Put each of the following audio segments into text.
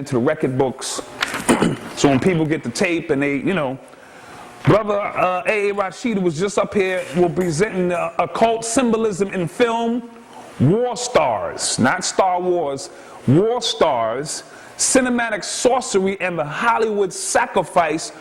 into the record books. So when people get the tape and they, you know, Brother A.A. Rashid was just up here, we're presenting occult symbolism in film, War Stars, not Star Wars, War Stars, cinematic sorcery, and the Hollywood sacrifice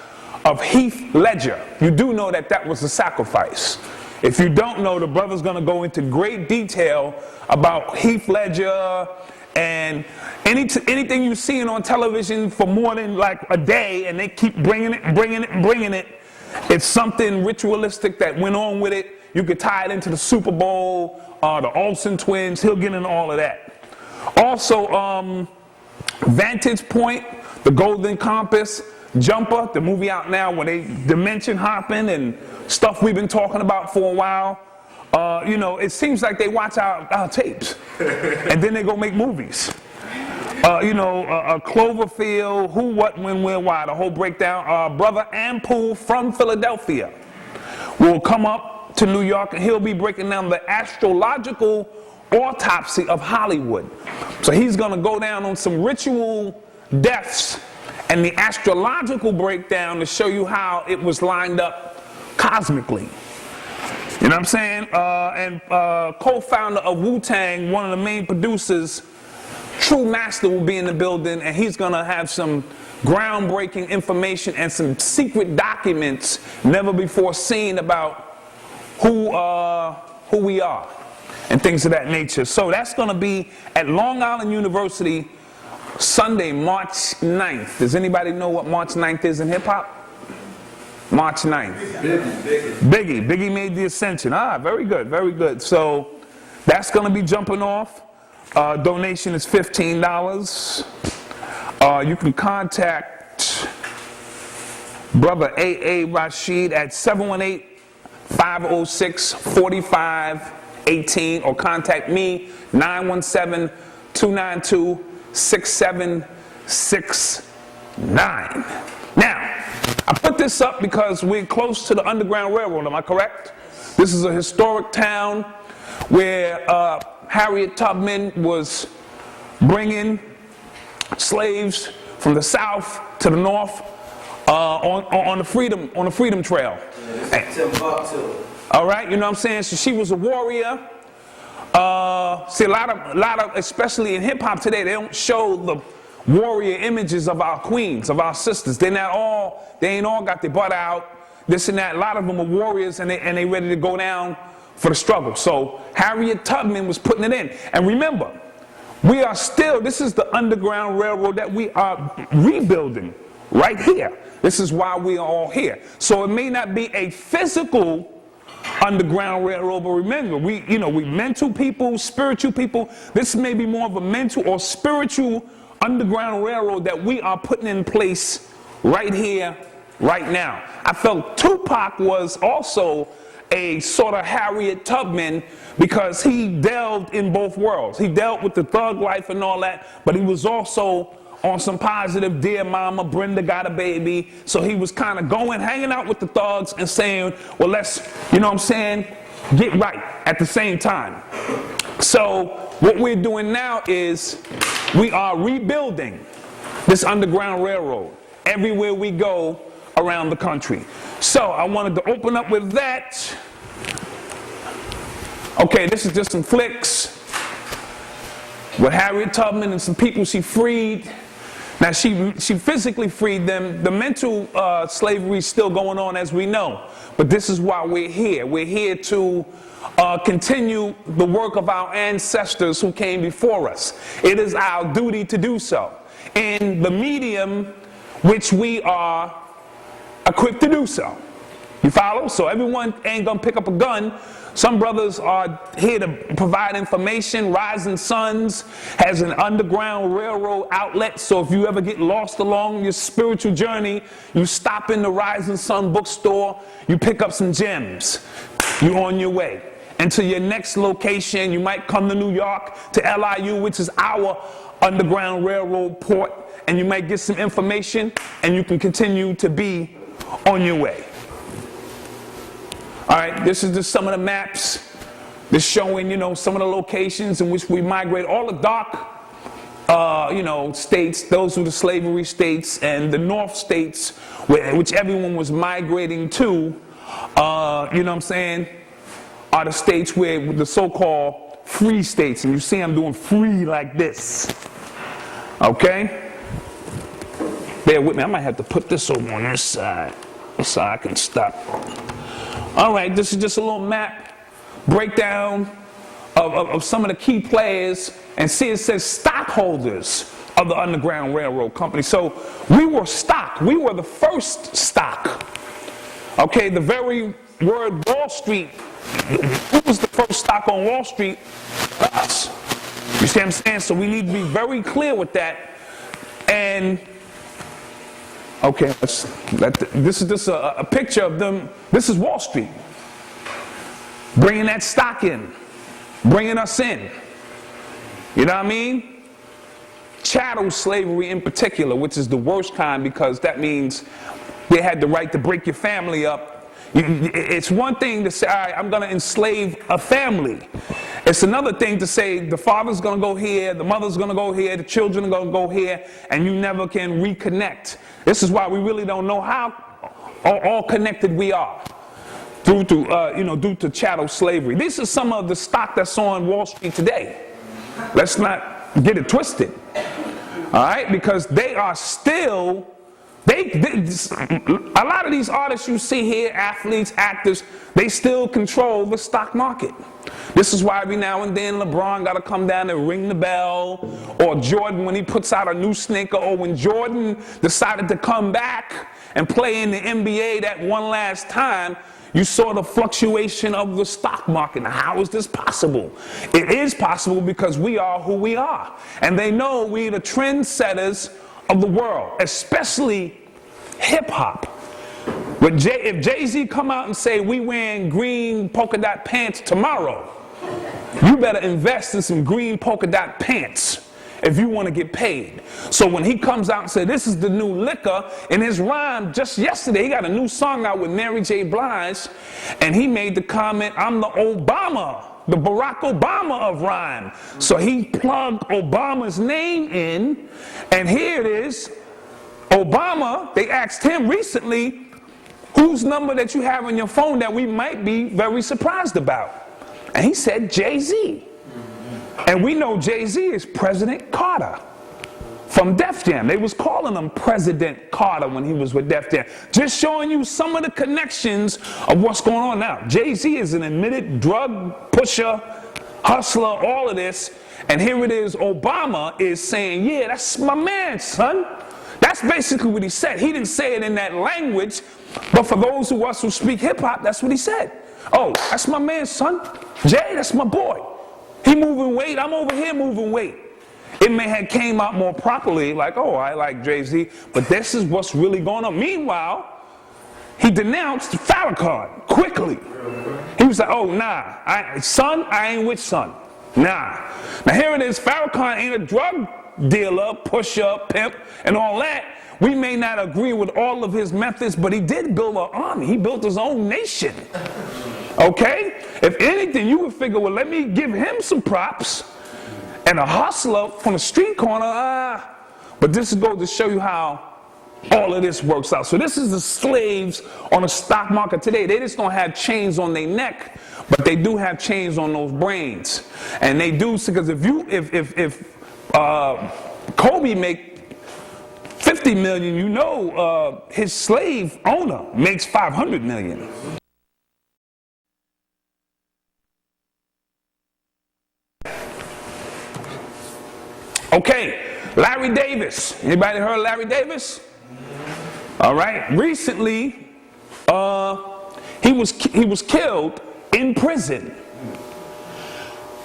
of Heath Ledger. You do know that that was a sacrifice. If you don't know, the brother's going to go into great detail about Heath Ledger and anything you've seen on television for more than like a day, and they keep bringing it and bringing it and bringing it. It's something ritualistic that went on with it. You could tie it into the Super Bowl, the Olsen twins. He'll get into all of that. Also, Vantage Point, The Golden Compass, Jumper, the movie out now where they dimension hopping and stuff we've been talking about for a while. You know, it seems like they watch our tapes and then they go make movies. You know, Cloverfield, Who, What, When, Where, Why, the whole breakdown. Brother Ampool from Philadelphia will come up to New York and he'll be breaking down the astrological autopsy of Hollywood. So he's going to go down on some ritual deaths and the astrological breakdown to show you how it was lined up cosmically. You know what I'm saying? And co-founder of Wu-Tang, one of the main producers, True Master, will be in the building, and he's going to have some groundbreaking information and some secret documents never before seen about who we are and things of that nature. So that's going to be at Long Island University Sunday, March 9th. Does anybody know what March 9th is in hip-hop? March 9th. Biggie made the ascension. Ah, very good, very good. So that's going to be jumping off. Donation is $15. You can contact Brother A.A. Rashid at 718-506-4518 or contact me 917-292-6769. Now, I put this up because we're close to the Underground Railroad, am I correct? This is a historic town where Harriet Tubman was bringing slaves from the south to the north on the Freedom Trail. All right, you know what I'm saying? So she was a warrior. See, a lot of, especially in hip hop today, they don't show the warrior images of our queens, of our sisters. They ain't all got their butt out, this and that. A lot of them are warriors and they ready to go down for the struggle. So Harriet Tubman was putting it in. And remember, we are still, this is the Underground Railroad that we are rebuilding right here. This is why we are all here. So it may not be a physical Underground Railroad, but remember, we mental people, spiritual people. This may be more of a mental or spiritual Underground Railroad that we are putting in place right here, right now. I felt Tupac was also a sort of Harriet Tubman because he delved in both worlds. He dealt with the thug life and all that, but he was also on some positive, dear mama, Brenda got a baby. So he was kind of hanging out with the thugs and saying, well, let's, you know what I'm saying, get right at the same time. So what we're doing now is we are rebuilding this Underground Railroad everywhere we go around the country. So I wanted to open up with that. Okay, this is just some flicks with Harriet Tubman and some people she freed. Now she physically freed them. The mental slavery is still going on, as we know. But this is why we're here. We're here to continue the work of our ancestors who came before us. It is our duty to do so in the medium which we are equipped to do so. You follow? So everyone ain't gonna pick up a gun. Some brothers are here to provide information. Rising Suns has an Underground Railroad outlet, so if you ever get lost along your spiritual journey, you stop in the Rising Sun bookstore, you pick up some gems, you're on your way. And to your next location, you might come to New York, to LIU, which is our Underground Railroad port, and you might get some information, and you can continue to be on your way. All right, this is just some of the maps. This showing, some of the locations in which we migrate. All the dark states. Those were the slavery states, and the North states, which everyone was migrating to, you know what I'm saying, are the states where the so-called free states. And you see I'm doing free like this. Okay? Bear with me. I might have to put this over on this side so I can stop. All right, this is just a little map breakdown of some of the key players, and see it says stockholders of the Underground Railroad Company. So we were stock. We were the first stock. Okay, the very word Wall Street, who was the first stock on Wall Street? Us. You see what I'm saying? So we need to be very clear with that. And okay, this is just a picture of them. This is Wall Street. Bringing that stock in. Bringing us in. You know what I mean? Chattel slavery in particular, which is the worst kind, because that means they had the right to break your family up. It's one thing to say, all right, I'm going to enslave a family. It's another thing to say the father's going to go here, the mother's going to go here, the children are going to go here, and you never can reconnect. This is why we really don't know how all connected we are. Due to chattel slavery. This is some of the stock that's on Wall Street today. Let's not get it twisted. All right? Because they are still, a lot of these artists you see here, athletes, actors, they still control the stock market. This is why every now and then LeBron got to come down and ring the bell, or Jordan when he puts out a new sneaker, or when Jordan decided to come back and play in the NBA that one last time. You saw the fluctuation of the stock market. Now, how is this possible? It is possible because we are who we are. And they know we're the trendsetters of the world, especially hip-hop. If Jay-Z come out and say, we wearing green polka dot pants tomorrow, you better invest in some green polka dot pants if you want to get paid. So when he comes out and says, this is the new liquor, in his rhyme just yesterday, he got a new song out with Mary J. Blige, and he made the comment, I'm the Obama, the Barack Obama of rhyme. So he plugged Obama's name in, and here it is, Obama, they asked him recently, whose number that you have on your phone that we might be very surprised about? And he said, Jay-Z. And we know Jay-Z is President Carter from Def Jam. They was calling him President Carter when he was with Def Jam. Just showing you some of the connections of what's going on now. Jay-Z is an admitted drug pusher, hustler, all of this. And here it is, Obama is saying, yeah, that's my man, son. That's basically what he said. He didn't say it in that language, but for those of us who speak hip-hop, that's what he said. Oh, that's my man, son. Jay, that's my boy. He moving weight, I'm over here moving weight. It may have came out more properly, like, oh, I like Jay-Z, but this is what's really going on. Meanwhile, he denounced Farrakhan quickly. He was like, oh, nah, son, I ain't with son. Nah. Now here it is, Farrakhan ain't a drug dealer, pusher, pimp, and all that. We may not agree with all of his methods, but he did build an army. He built his own nation. Okay? If anything, you would figure, well, let me give him some props. And a hustler from the street corner, but this goes to show you how all of this works out. So this is the slaves on the stock market today. They just don't have chains on their neck, but they do have chains on those brains. And they do, because if Kobe make 50 million, you know his slave owner makes 500 million. Okay, Larry Davis. Anybody heard of Larry Davis? All right. Recently, he was killed in prison.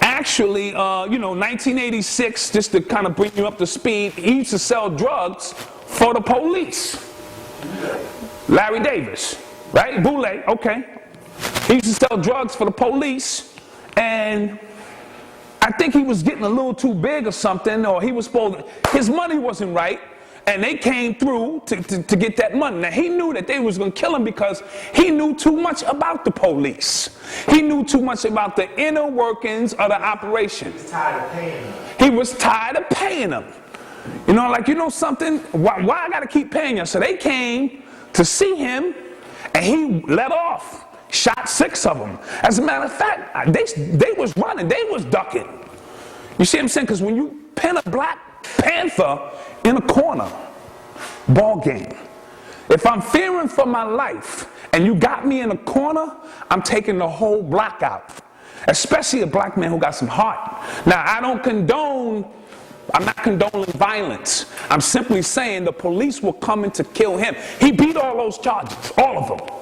Actually, 1986, just to kind of bring you up to speed, he used to sell drugs for the police. Larry Davis, right? Boule, okay. He used to sell drugs for the police, and I think he was getting a little too big or something, or he was supposed to, his money wasn't right, and they came through to get that money. Now, he knew that they was going to kill him because he knew too much about the police. He knew too much about the inner workings of the operation. He was tired of paying them. He was tired of paying them. You know, like, you know something? Why I got to keep paying you? So they came to see him, and he let off. Shot 6 of them. As a matter of fact, they was running. They was ducking. You see what I'm saying? Because when you pin a Black Panther in a corner, ball game. If I'm fearing for my life and you got me in a corner, I'm taking the whole block out. Especially a black man who got some heart. Now, I'm not condoning violence. I'm simply saying the police were coming to kill him. He beat all those charges, all of them.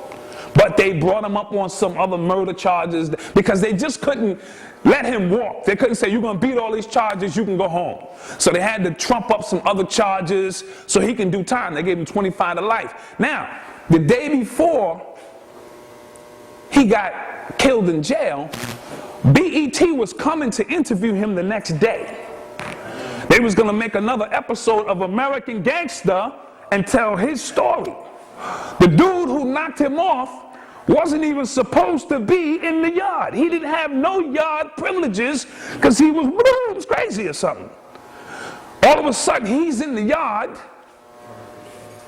But they brought him up on some other murder charges because they just couldn't let him walk. They couldn't say, you're going to beat all these charges, you can go home. So they had to trump up some other charges so he can do time. They gave him 25 to life. Now, the day before he got killed in jail, BET was coming to interview him the next day. They was going to make another episode of American Gangster and tell his story. The dude who knocked him off wasn't even supposed to be in the yard. He didn't have no yard privileges because he was crazy or something. All of a sudden, he's in the yard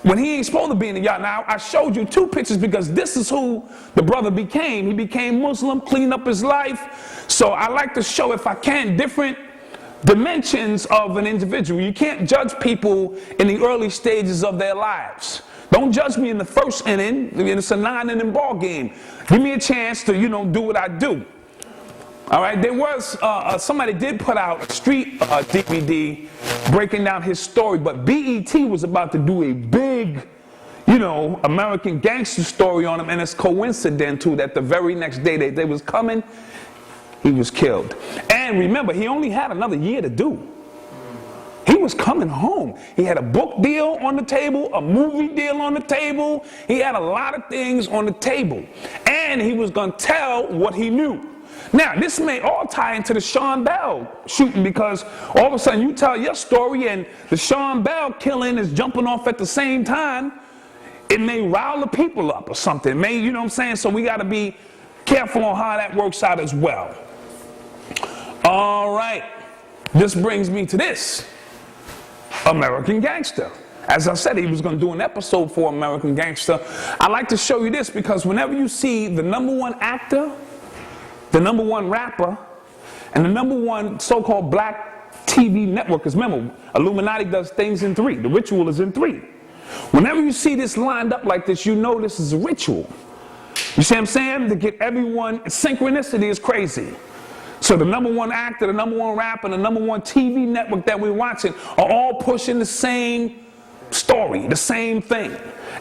when he ain't supposed to be in the yard. Now, I showed you 2 pictures because this is who the brother became. He became Muslim, cleaned up his life. So I like to show, if I can, different dimensions of an individual. You can't judge people in the early stages of their lives. Don't judge me in the first inning. It's a 9-inning ball game. Give me a chance to, do what I do. All right, there was, somebody did put out a street DVD breaking down his story, but BET was about to do a big, American Gangster story on him, and it's coincidental that the very next day they was coming, he was killed. And remember, he only had another year to do. He was coming home. He had a book deal on the table, a movie deal on the table. He had a lot of things on the table. And he was going to tell what he knew. Now, this may all tie into the Sean Bell shooting because all of a sudden you tell your story and the Sean Bell killing is jumping off at the same time. It may rile the people up or something. It may, you know what I'm saying? So we got to be careful on how that works out as well. All right. This brings me to this. American Gangster. As I said, he was going to do an episode for American Gangster. I like to show you this because whenever you see the #1 actor, the #1 rapper, and the #1 so-called black TV network, because remember, Illuminati does things in 3. The ritual is in 3. Whenever you see this lined up like this, you know this is a ritual. You see what I'm saying? To get everyone, synchronicity is crazy. So the #1 actor, the #1 rapper, and the #1 TV network that we're watching are all pushing the same story, the same thing.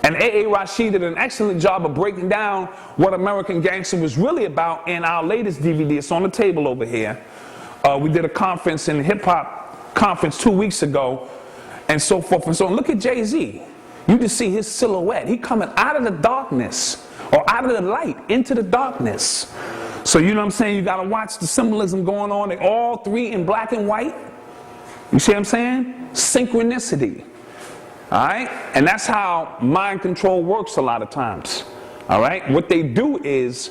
And A.A. Rashid did an excellent job of breaking down what American Gangster was really about in our latest DVD. It's on the table over here. We did a conference in hip-hop conference 2 weeks ago, and so forth and so on. Look at Jay-Z. You just see his silhouette. He coming out of the darkness, or out of the light into the darkness. So you know what I'm saying? You got to watch the symbolism going on. They all 3 in black and white. You see what I'm saying? Synchronicity. All right? And that's how mind control works a lot of times. All right? What they do is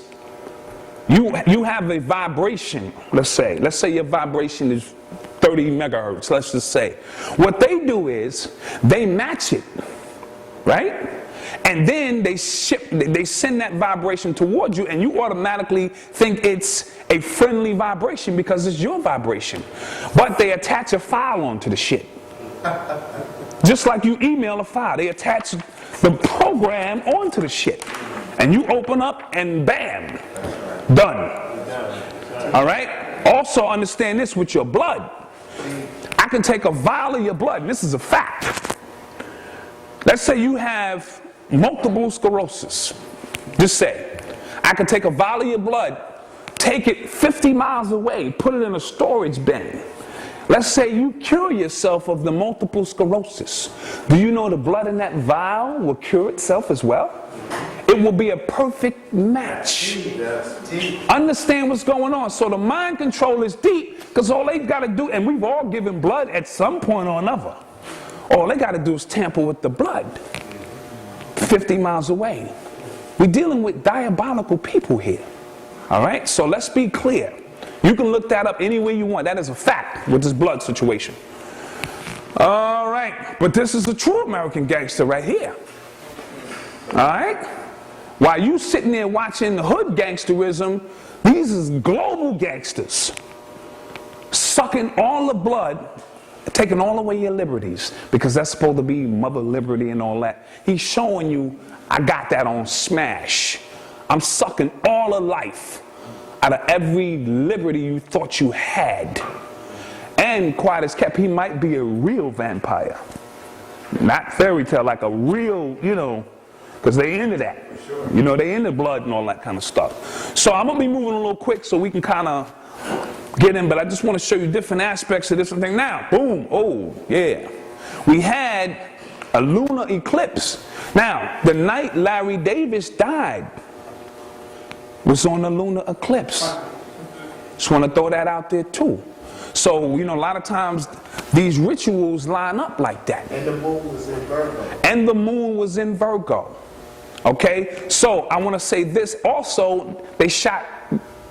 you have a vibration, let's say your vibration is 30 megahertz, let's just say. What they do is they match it, right? And then they send that vibration towards you, and you automatically think it's a friendly vibration because it's your vibration. But they attach a file onto the shit. Just like you email a file, they attach the program onto the shit. And you open up and bam, done. All right? Also understand this with your blood. I can take a vial of your blood, and this is a fact. Let's say you have multiple sclerosis. Just say, I can take a vial of your blood, take it 50 miles away, put it in a storage bin. Let's say you cure yourself of the multiple sclerosis. Do you know the blood in that vial will cure itself as well? It will be a perfect match. Understand what's going on. So the mind control is deep because all they've got to do, and we've all given blood at some point or another. All they got to do is tamper with the blood 50 miles away. We're dealing with diabolical people here. All right? So let's be clear. You can look that up any way you want. That is a fact with this blood situation. All right. But this is the true American gangster right here. All right? While you sitting there watching the hood gangsterism, these is global gangsters. Sucking all the blood, taking all away your liberties, because that's supposed to be mother liberty and all that. He's showing you, I got that on smash. I'm sucking all of life out of every liberty you thought you had. And quiet as kept, he might be a real vampire. Not fairy tale, like a real, you know, because they into that. You know, they into blood and all that kind of stuff. So I'm going to be moving a little quick so we can kind of get in, but I just want to show you different aspects of this thing. Now, boom, oh, yeah. We had a lunar eclipse. Now, the night Larry Davis died was on the lunar eclipse. Just want to throw that out there too. So, you know, a lot of times these rituals line up like that. And the moon was in Virgo. And the moon was in Virgo. Okay? So, I want to say this also, they shot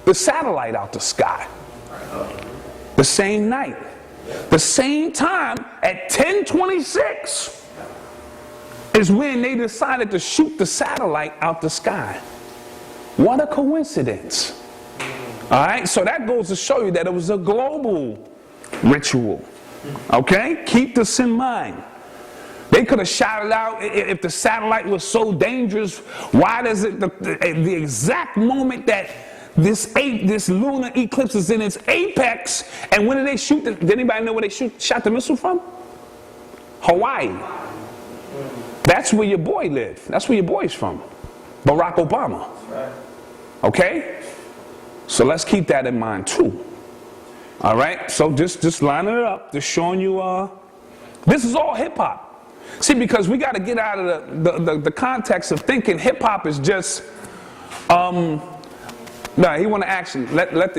the satellite out the sky. The same night. The same time at 10:26 is when they decided to shoot the satellite out the sky. What a coincidence. All right, so that goes to show you that it was a global ritual. Okay, keep this in mind. They could have shot it out if the satellite was so dangerous. Why does it, the exact moment that this lunar eclipse is in its apex, and when did they shoot? Did anybody know where they shot the missile from? Hawaii. That's where your boy lived. That's where your boy's from. Barack Obama. Okay? So let's keep that in mind too. All right? So just lining it up, just showing you, this is all hip hop. See, because we got to get out of the context of thinking hip hop is just, no, he want to actually let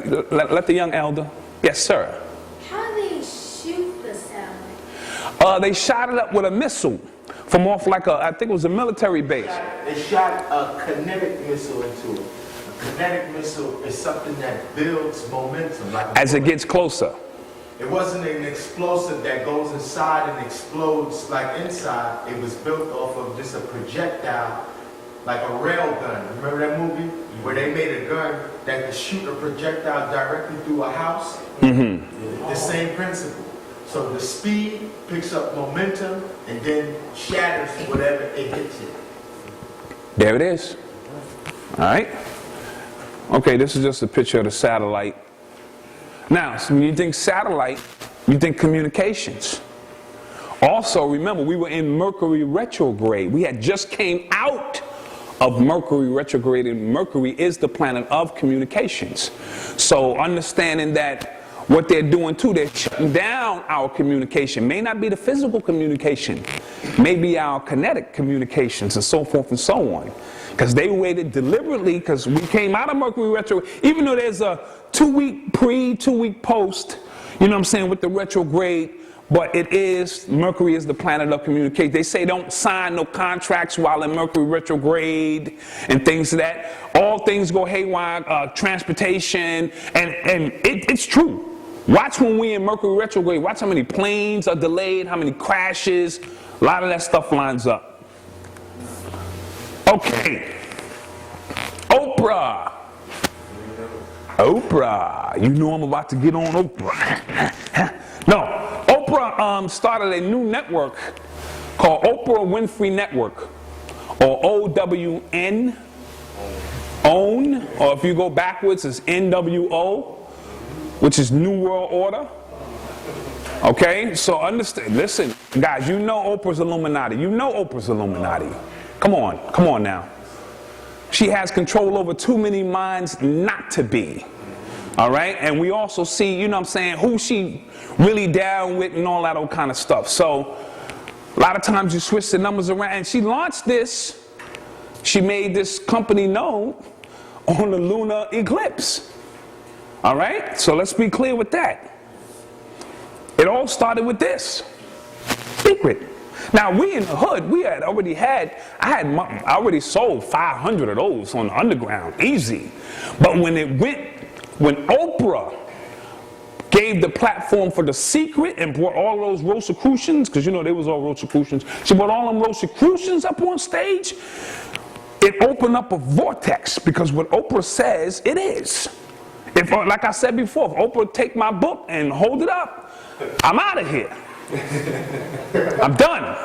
the young elder. Yes, sir. How do they shoot the satellite? They shot it up with a missile from off like I think it was a military base. They shot a kinetic missile into it. A kinetic missile is something that builds momentum. Like as it gets closer. It wasn't an explosive that goes inside and explodes like inside. It was built off of just a projectile, like a rail gun. Remember that movie where they made a gun that could shoot a projectile directly through a house? Mm-hmm. The same principle. So the speed picks up momentum and then shatters whatever it hits it. There it is. All right. Okay, this is just a picture of the satellite. Now, so when you think satellite, you think communications. Also, remember, we were in Mercury retrograde. We had just came out of Mercury retrograde, and Mercury is the planet of communications. So understanding that what they're doing too, they're shutting down our communication. May not be the physical communication, maybe our kinetic communications and so forth and so on. Because they waited deliberately, because we came out of Mercury retrograde, even though there's a 2-week pre, 2-week post, you know what I'm saying, with the retrograde, but it is, Mercury is the planet of communication. They say don't sign no contracts while in Mercury retrograde and things of that. All things go haywire, transportation, and it's true. Watch when we in Mercury retrograde, watch how many planes are delayed, how many crashes, a lot of that stuff lines up. Okay, Oprah. Oprah, you know I'm about to get on Oprah. No, Oprah started a new network called Oprah Winfrey Network, or OWN, OWN, or if you go backwards, it's NWO, which is New World Order. Okay, so understand, listen, guys, you know Oprah's Illuminati. You know Oprah's Illuminati. Come on now. She has control over too many minds not to be. All right? And we also see, you know what I'm saying, who she really down with and all that old kind of stuff. So a lot of times you switch the numbers around. And she launched this. She made this company known on the lunar eclipse. All right? So let's be clear with that. It all started with this. Secret. Now, we in the hood, I already sold 500 of those on the underground, easy. But when Oprah gave the platform for The Secret and brought all those Rosicrucians, because you know they was all Rosicrucians, she brought all them Rosicrucians up on stage, it opened up a vortex, because what Oprah says, it is. If, like I said before, if Oprah take my book and hold it up, I'm out of here. I'm done.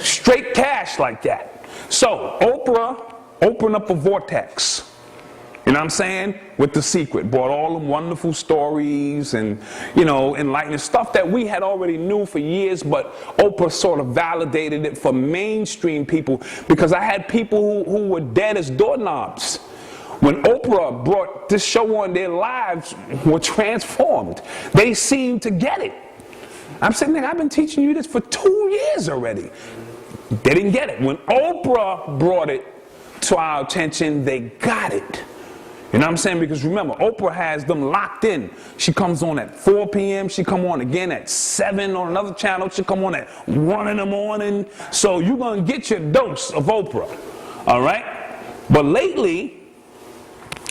Straight cash like that. So Oprah opened up a vortex. You know what I'm saying? With The Secret. Brought all them wonderful stories and, you know, enlightening stuff that we had already knew for years, but Oprah sort of validated it for mainstream people, because I had people who were dead as doorknobs. When Oprah brought this show on, their lives were transformed. They seemed to get it. I'm saying, nigga, I've been teaching you this for 2 years already. They didn't get it. When Oprah brought it to our attention, they got it. You know what I'm saying? Because remember, Oprah has them locked in. She comes on at 4 p.m. She come on again at 7 on another channel. She come on at 1 in the morning. So you're going to get your dose of Oprah. All right? But lately,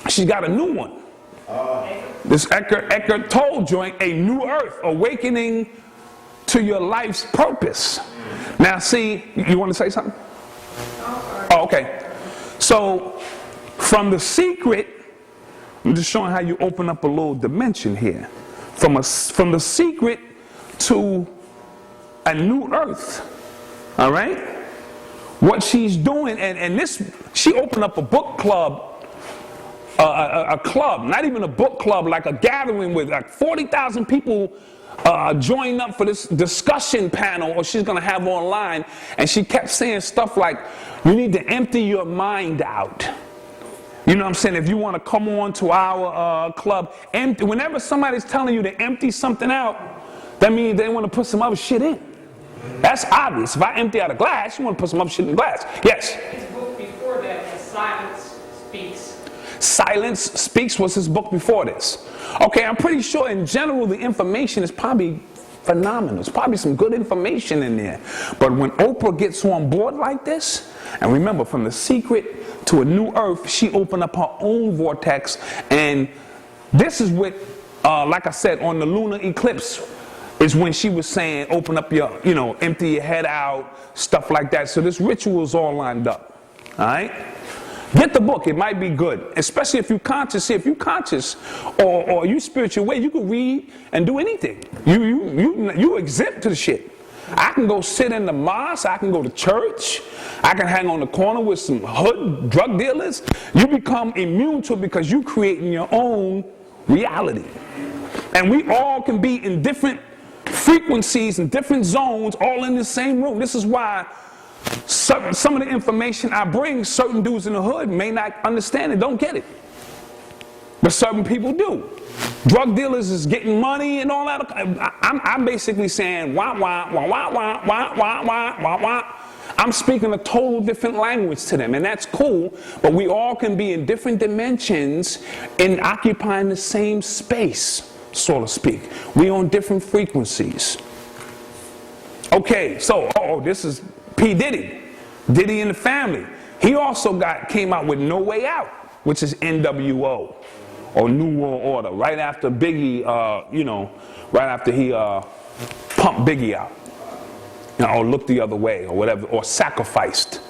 she's got a new one. This Eckhart Tolle joint, A New Earth, Awakening to Your Life's Purpose. Now see, you want to say something? Oh, okay. So, from The Secret, I'm just showing how you open up a little dimension here. From The Secret to A New Earth. All right? What she's doing, and this, she opened up a book club, a club, not even a book club, like a gathering with like 40,000 people join up for this discussion panel, or she's going to have online. And she kept saying stuff like, you need to empty your mind out. You know what I'm saying? If you want to come on to our club, whenever somebody's telling you to empty something out, that means they want to put some other shit in. That's obvious. If I empty out a glass, you want to put some other shit in the glass. Yes? His book before that, Silence Speaks. Silence Speaks was his book before this. Okay, I'm pretty sure in general the information is probably phenomenal. There's probably some good information in there. But when Oprah gets on board like this, and remember, from The Secret to A New Earth, she opened up her own vortex. And this is what, like I said, on the lunar eclipse, is when she was saying, open up your, you know, empty your head out, stuff like that. So this ritual is all lined up. All right? Get the book, it might be good. Especially if you're conscious. See, if you're conscious or you spiritual way, you can read and do anything. You exempt to the shit. I can go sit in the mosque, I can go to church, I can hang on the corner with some hood drug dealers. You become immune to it because you're creating your own reality. And we all can be in different frequencies and different zones, all in the same room. This is why some of the information I bring, certain dudes in the hood may not understand it, don't get it. But certain people do. Drug dealers is getting money and all that. I'm basically saying wah wah wah wah wah wah wah wah wah wah. I'm speaking a total different language to them, and that's cool. But we all can be in different dimensions and occupying the same space, so to speak. We on different frequencies. Okay, so this is P. Diddy and the Family. He also came out with No Way Out, which is NWO, or New World Order, right after Biggie, right after he pumped Biggie out, or looked the other way, or whatever, or sacrificed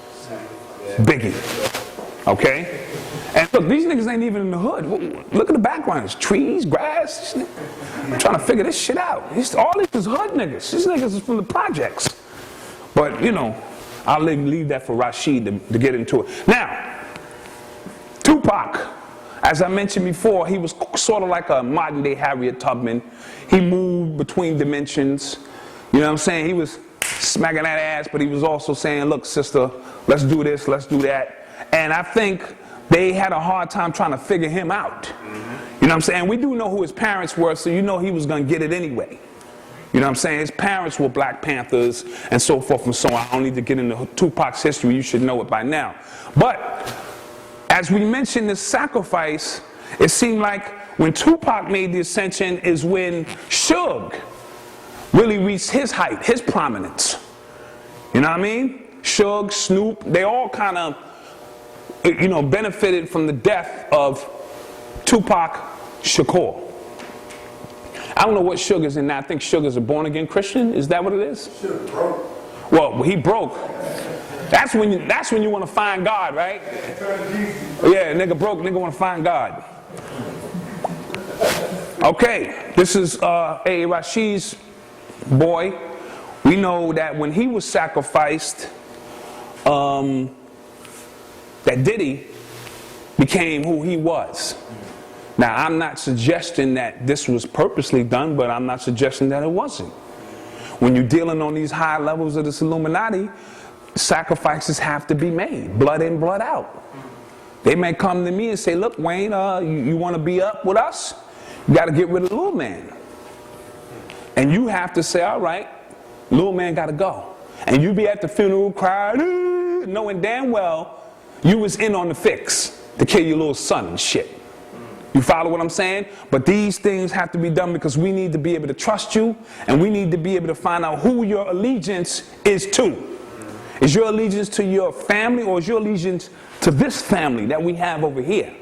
Biggie. Okay? And look, these niggas ain't even in the hood. Look at the backgrounds, trees, grass. I'm trying to figure this shit out. All this is hood niggas. These niggas is from the projects. But, you know, I'll leave that for Rashid to get into it. Now, Tupac, as I mentioned before, he was sort of like a modern-day Harriet Tubman. He moved between dimensions. You know what I'm saying? He was smacking that ass, but he was also saying, look, sister, let's do this, let's do that. And I think they had a hard time trying to figure him out. You know what I'm saying? We do know who his parents were, so you know he was going to get it anyway. You know what I'm saying? His parents were Black Panthers and so forth and so on. I don't need to get into Tupac's history. You should know it by now. But as we mentioned this sacrifice, it seemed like when Tupac made the ascension is when Suge really reached his height, his prominence. You know what I mean? Suge, Snoop, they all kind of, you know, benefited from the death of Tupac Shakur. I don't know what Sugar's in now. I think Sugar's a born-again Christian. Is that what it is? Suge broke. Well, he broke. That's when you want to find God, right? Yeah, nigga broke, nigga want to find God. Okay, this is A.A. Rasheed's boy. We know that when he was sacrificed, that Diddy became who he was. Now, I'm not suggesting that this was purposely done, but I'm not suggesting that it wasn't. When you're dealing on these high levels of this Illuminati, sacrifices have to be made, blood in, blood out. They may come to me and say, look, Wayne, you want to be up with us? You got to get rid of the little man. And you have to say, all right, little man got to go. And you be at the funeral crying, knowing damn well you was in on the fix to kill your little son and shit. You follow what I'm saying? But these things have to be done because we need to be able to trust you, and we need to be able to find out who your allegiance is to. Is your allegiance to your family, or is your allegiance to this family that we have over here?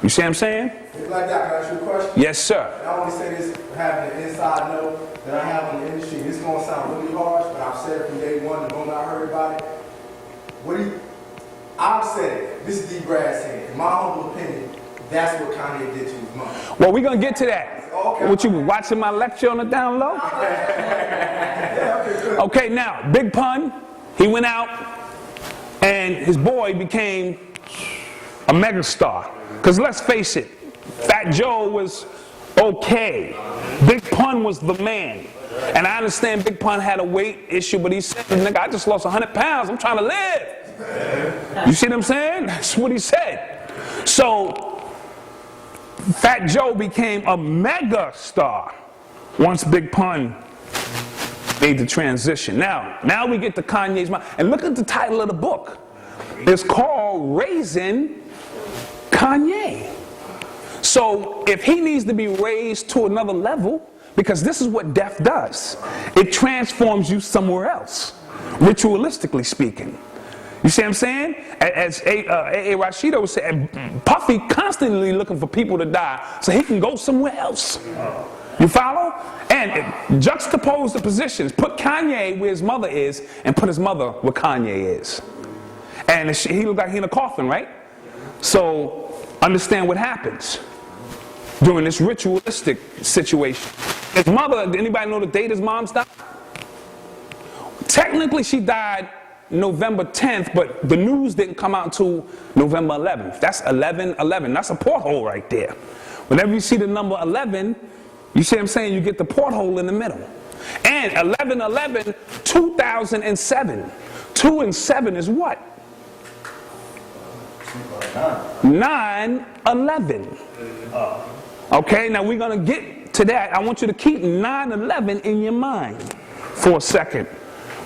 You see what I'm saying? Like that, can I ask you a question? Yes, sir. I want to say this, having an inside note that I have in the industry. This is going to sound really harsh, but I've said it from day one, the moment I heard about it. I've said it. This is D. Brad's saying. In my humble opinion, that's what Kanye did to his mom. Well, we're going to get to that. Okay. What, you watching my lecture on the down low? Yeah, okay, good. Okay, now, Big Pun, he went out, and his boy became a megastar. Because let's face it, Fat Joe was okay. Big Pun was the man. And I understand Big Pun had a weight issue, but he said, nigga, I just lost 100 pounds. I'm trying to live. You see what I'm saying? That's what he said. So, Fat Joe became a mega star once Big Pun made the transition. Now we get to Kanye's mom. And look at the title of the book. It's called Raising Kanye. So if he needs to be raised to another level, because this is what death does. It transforms you somewhere else, ritualistically speaking. You see what I'm saying? As A.A. Rashid would say, Puffy constantly looking for people to die so he can go somewhere else. You follow? And juxtapose the positions. Put Kanye where his mother is and put his mother where Kanye is. And he looked like he in a coffin, right? So understand what happens during this ritualistic situation. His mother, anybody know the date his mom's died? Technically she died November 10th, but the news didn't come out until November 11th. That's 11/11. That's a porthole right there. Whenever you see the number 11, you see what I'm saying? You get the porthole in the middle. And 11/11, 2007. 2 and 7 is what? 9/11. Okay, now we're going to get to that. I want you to keep 9/11 in your mind for a second.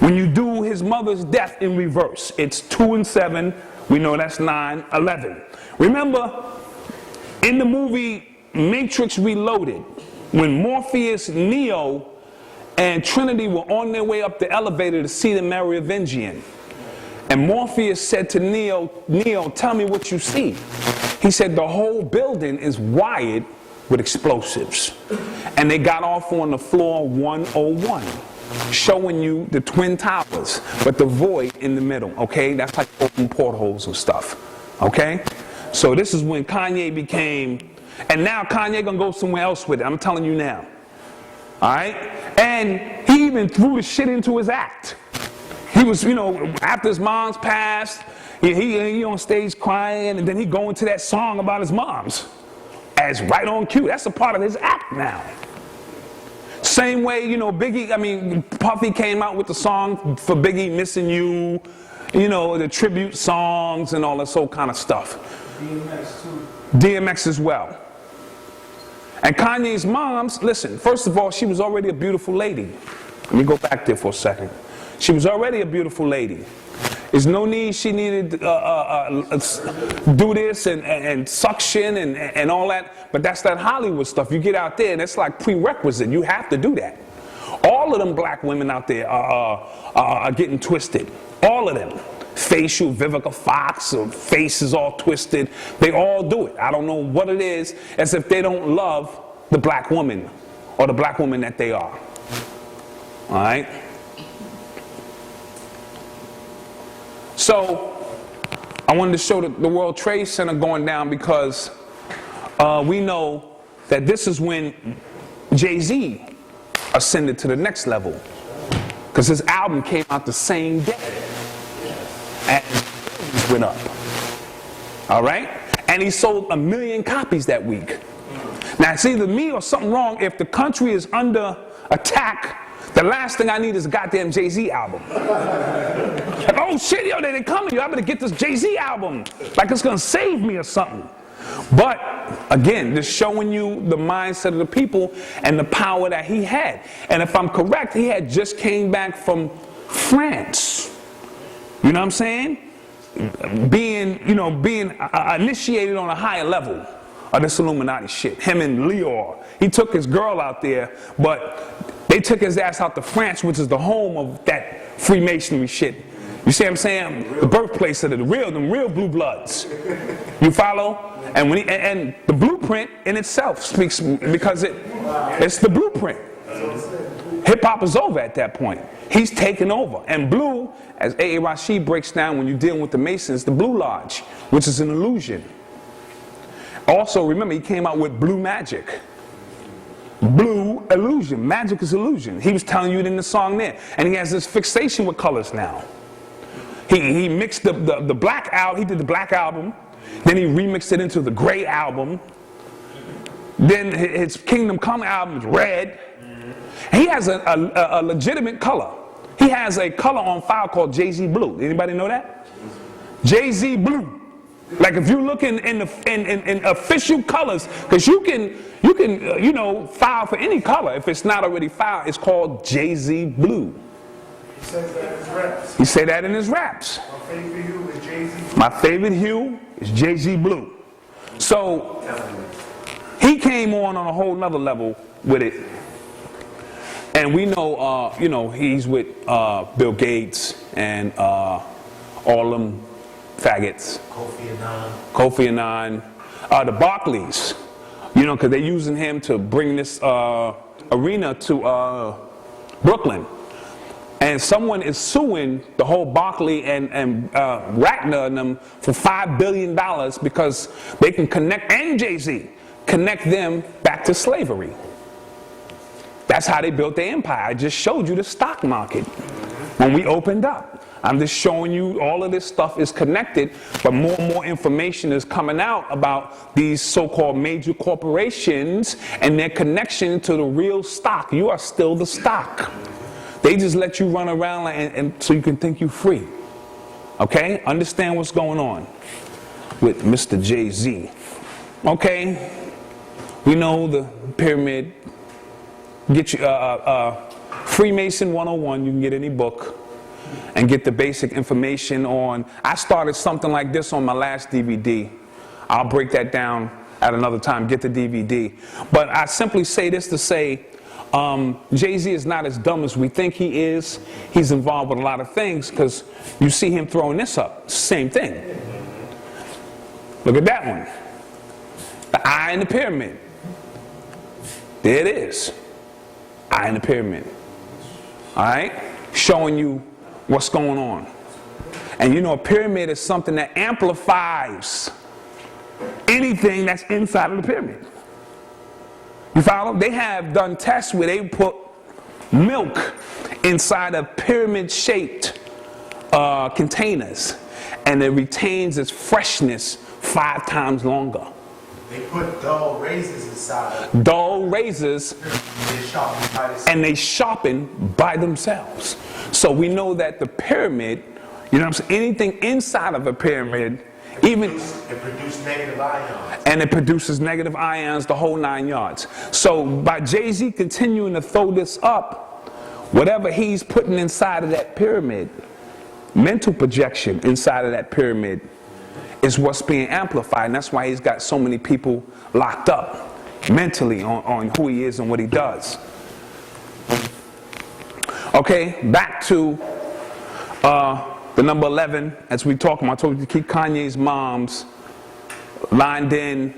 When you do his mother's death in reverse, it's 2 and 7. We know that's 9/11. Remember, in the movie Matrix Reloaded, when Morpheus, Neo, and Trinity were on their way up the elevator to see the Merovingian, and Morpheus said to Neo, Neo, tell me what you see. He said the whole building is wired with explosives. And they got off on the floor 101. Showing you the Twin Towers, but the void in the middle, okay? That's like open portholes and stuff, okay? So this is when Kanye became, and now Kanye gonna go somewhere else with it, I'm telling you now, all right? And he even threw the shit into his act. He was, you know, after his mom's passed, he on stage crying, and then he go into that song about his mom's as right on cue. That's a part of his act now. Same way, you know, Puffy came out with the song for Biggie, Missing You, you know, the tribute songs and all this whole kind of stuff. DMX too. DMX as well. And Kanye's mom's, listen, first of all, she was already a beautiful lady. Let me go back there for a second. She was already a beautiful lady. There's no need she needed do this and suction and all that. But that's that Hollywood stuff. You get out there and it's like prerequisite. You have to do that. All All of them black women out there are getting twisted. All of them. Facial, Vivica Fox, or faces all twisted. They all do it. I don't know what it is, as if they don't love the black woman or the black woman that they are. All right? So, I wanted to show the World Trade Center going down because we know that this is when Jay-Z ascended to the next level. Because his album came out the same day. And it went up. All right? And he sold 1 million copies that week. Now, it's either me or something wrong. If the country is under attack, the last thing I need is a goddamn Jay-Z album. Like, oh shit, yo, they're coming. I better get this Jay-Z album. Like it's going to save me or something. But, again, just showing you the mindset of the people and the power that he had. And if I'm correct, he had just came back from France. You know what I'm saying? Being initiated on a higher level of this Illuminati shit. Him and Leor. He took his girl out there, but they took his ass out to France, which is the home of that Freemasonry shit. You see what I'm saying? The birthplace of them real blue bloods. You follow? And when and the blueprint in itself speaks, because it's the blueprint. Hip-hop is over at that point. He's taken over. And blue, as A.A. Rashid breaks down when you're dealing with the Masons, the Blue Lodge, which is an illusion. Also, remember, he came out with blue magic. Blue illusion. Magic is illusion. He was telling you it in the song there. And he has this fixation with colors now. He mixed the black out. He did the black album. Then he remixed it into the gray album. Then his Kingdom Come album is red. He has a legitimate color. He has a color on file called Jay-Z Blue. Anybody know that? Jay-Z Blue. Like if you look in official colors, because you can file for any color. If it's not already filed, it's called Jay-Z Blue. He says that in his raps. He say that in his raps. My favorite hue is Jay-Z. My favorite hue is Jay-Z Blue. So he came on a whole nother level with it. And we know, he's with Bill Gates and all them faggots. Kofi Annan. The Barclays. Because they're using him to bring this arena to Brooklyn. And someone is suing the whole Barclay and Ratner and them for $5 billion because they can connect, and Jay-Z, connect them back to slavery. That's how they built their empire. I just showed you the stock market when we opened up. I'm just showing you all of this stuff is connected, but more and more information is coming out about these so-called major corporations and their connection to the real stock. You are still the stock. They just let you run around and so you can think you're free. Okay? Understand what's going on with Mr. Jay-Z. Okay? We know the pyramid. Get you Freemason 101. You can get any book and get the basic information on. I started something like this on my last DVD. I'll break that down at another time. Get the DVD. But I simply say this to say, Jay-Z is not as dumb as we think he is. He's involved with a lot of things because you see him throwing this up. Same thing. Look at that one. The eye in the pyramid. There it is. Eye in the pyramid. All right? Showing you what's going on. And a pyramid is something that amplifies anything that's inside of the pyramid. You follow? They have done tests where they put milk inside of pyramid-shaped containers, and it retains its freshness 5 times longer. They put dull razors inside. Dull razors, and they sharpen by themselves. So we know that the pyramid, anything inside of a pyramid, even it produces negative ions. And it produces negative ions, the whole 9 yards. So by Jay-Z continuing to throw this up, whatever he's putting inside of that pyramid, mental projection inside of that pyramid, is what's being amplified. And that's why he's got so many people locked up mentally on who he is and what he does. Okay, back to the number 11. As we talk about, I told you to keep Kanye's moms lined in,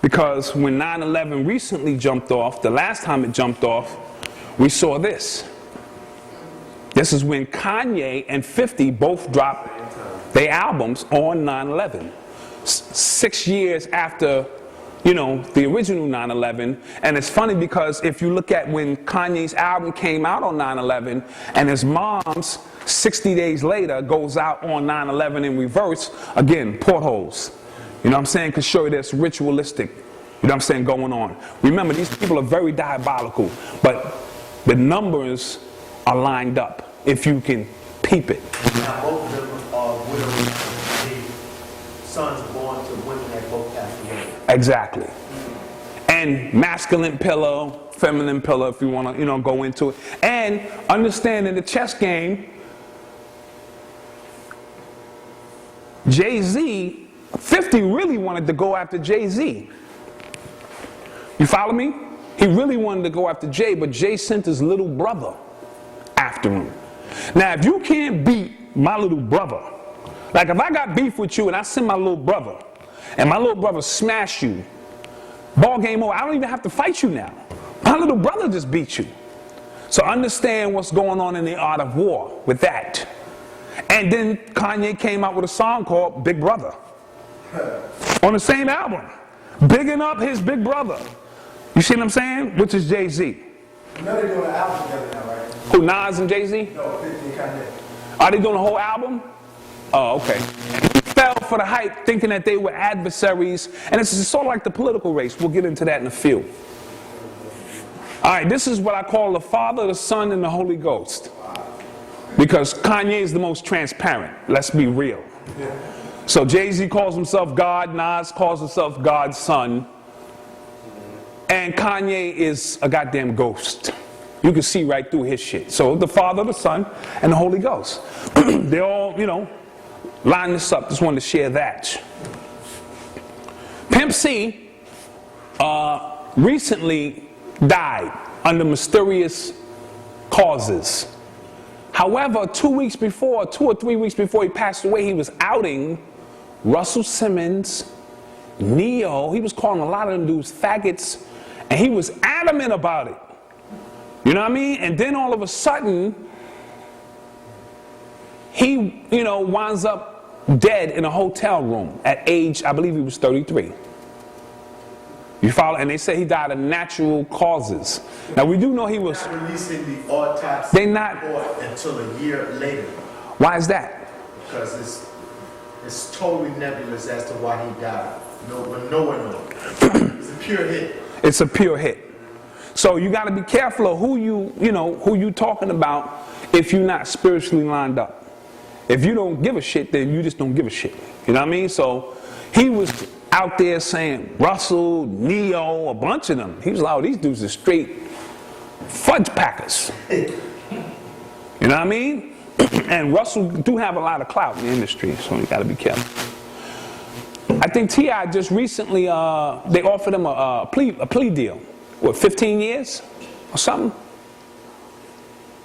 because when 9/11 recently jumped off, the last time it jumped off, we saw this. This is when Kanye and 50 both dropped their albums on 9/11. 6 years after, you know, the original 9/11. And it's funny because if you look at when Kanye's album came out on 9/11 and his mom's 60 days later goes out on 9/11 in reverse, again, portholes. You know what I'm saying? Could show you this ritualistic, you know what I'm saying, going on. Remember, these people are very diabolical, but the numbers are lined up if you can peep it. Now, both of them are widows. The sons born to women that both passed away. Exactly. And masculine pillar, feminine pillar, if you want to, you know, go into it. And understanding the chess game, Jay-Z, 50 really wanted to go after Jay-Z. You follow me? He really wanted to go after Jay, but Jay sent his little brother after him. Now, if you can't beat my little brother, like if I got beef with you and I send my little brother, and my little brother smash you, ball game over, I don't even have to fight you now. My little brother just beat you. So understand what's going on in the art of war with that. And then Kanye came out with a song called Big Brother on the same album, bigging up his big brother. You see what I'm saying? Which is Jay-Z. You know they're doing an album together now, right? Who, Nas and Jay-Z? No, 50 and Kanye. Are they doing a whole album? Oh, okay. He fell for the hype thinking that they were adversaries, and it's sort of like the political race. We'll get into that in a few. All right, this is what I call the Father, the Son, and the Holy Ghost. Because Kanye is the most transparent. Let's be real. So Jay-Z calls himself God, Nas calls himself God's son, and Kanye is a goddamn ghost. You can see right through his shit. So the Father, the Son, and the Holy Ghost. They all, you know, line this up. Just wanted to share that. Pimp C recently died under mysterious causes. However, 2 or 3 weeks before he passed away, he was outing Russell Simmons, Neo. He was calling a lot of them dudes faggots, and he was adamant about it. You know what I mean? And then all of a sudden, he, you know, winds up dead in a hotel room at age, I believe he was 33. You follow? And they say he died of natural causes. Now we do know he was not releasing the autopsy report until a year later. Why is that? Because it's totally nebulous as to why he died. No one knows. It's a pure hit. It's a pure hit. So you got to be careful of who you talking about if you're not spiritually lined up. If you don't give a shit, then you just don't give a shit. You know what I mean? So he was out there saying Russell, Neo, a bunch of them. He was like, oh, these dudes are straight fudge packers. You know what I mean? And Russell do have a lot of clout in the industry, so you got to be careful. I think T.I. just recently, they offered him a plea deal. What, 15 years or something?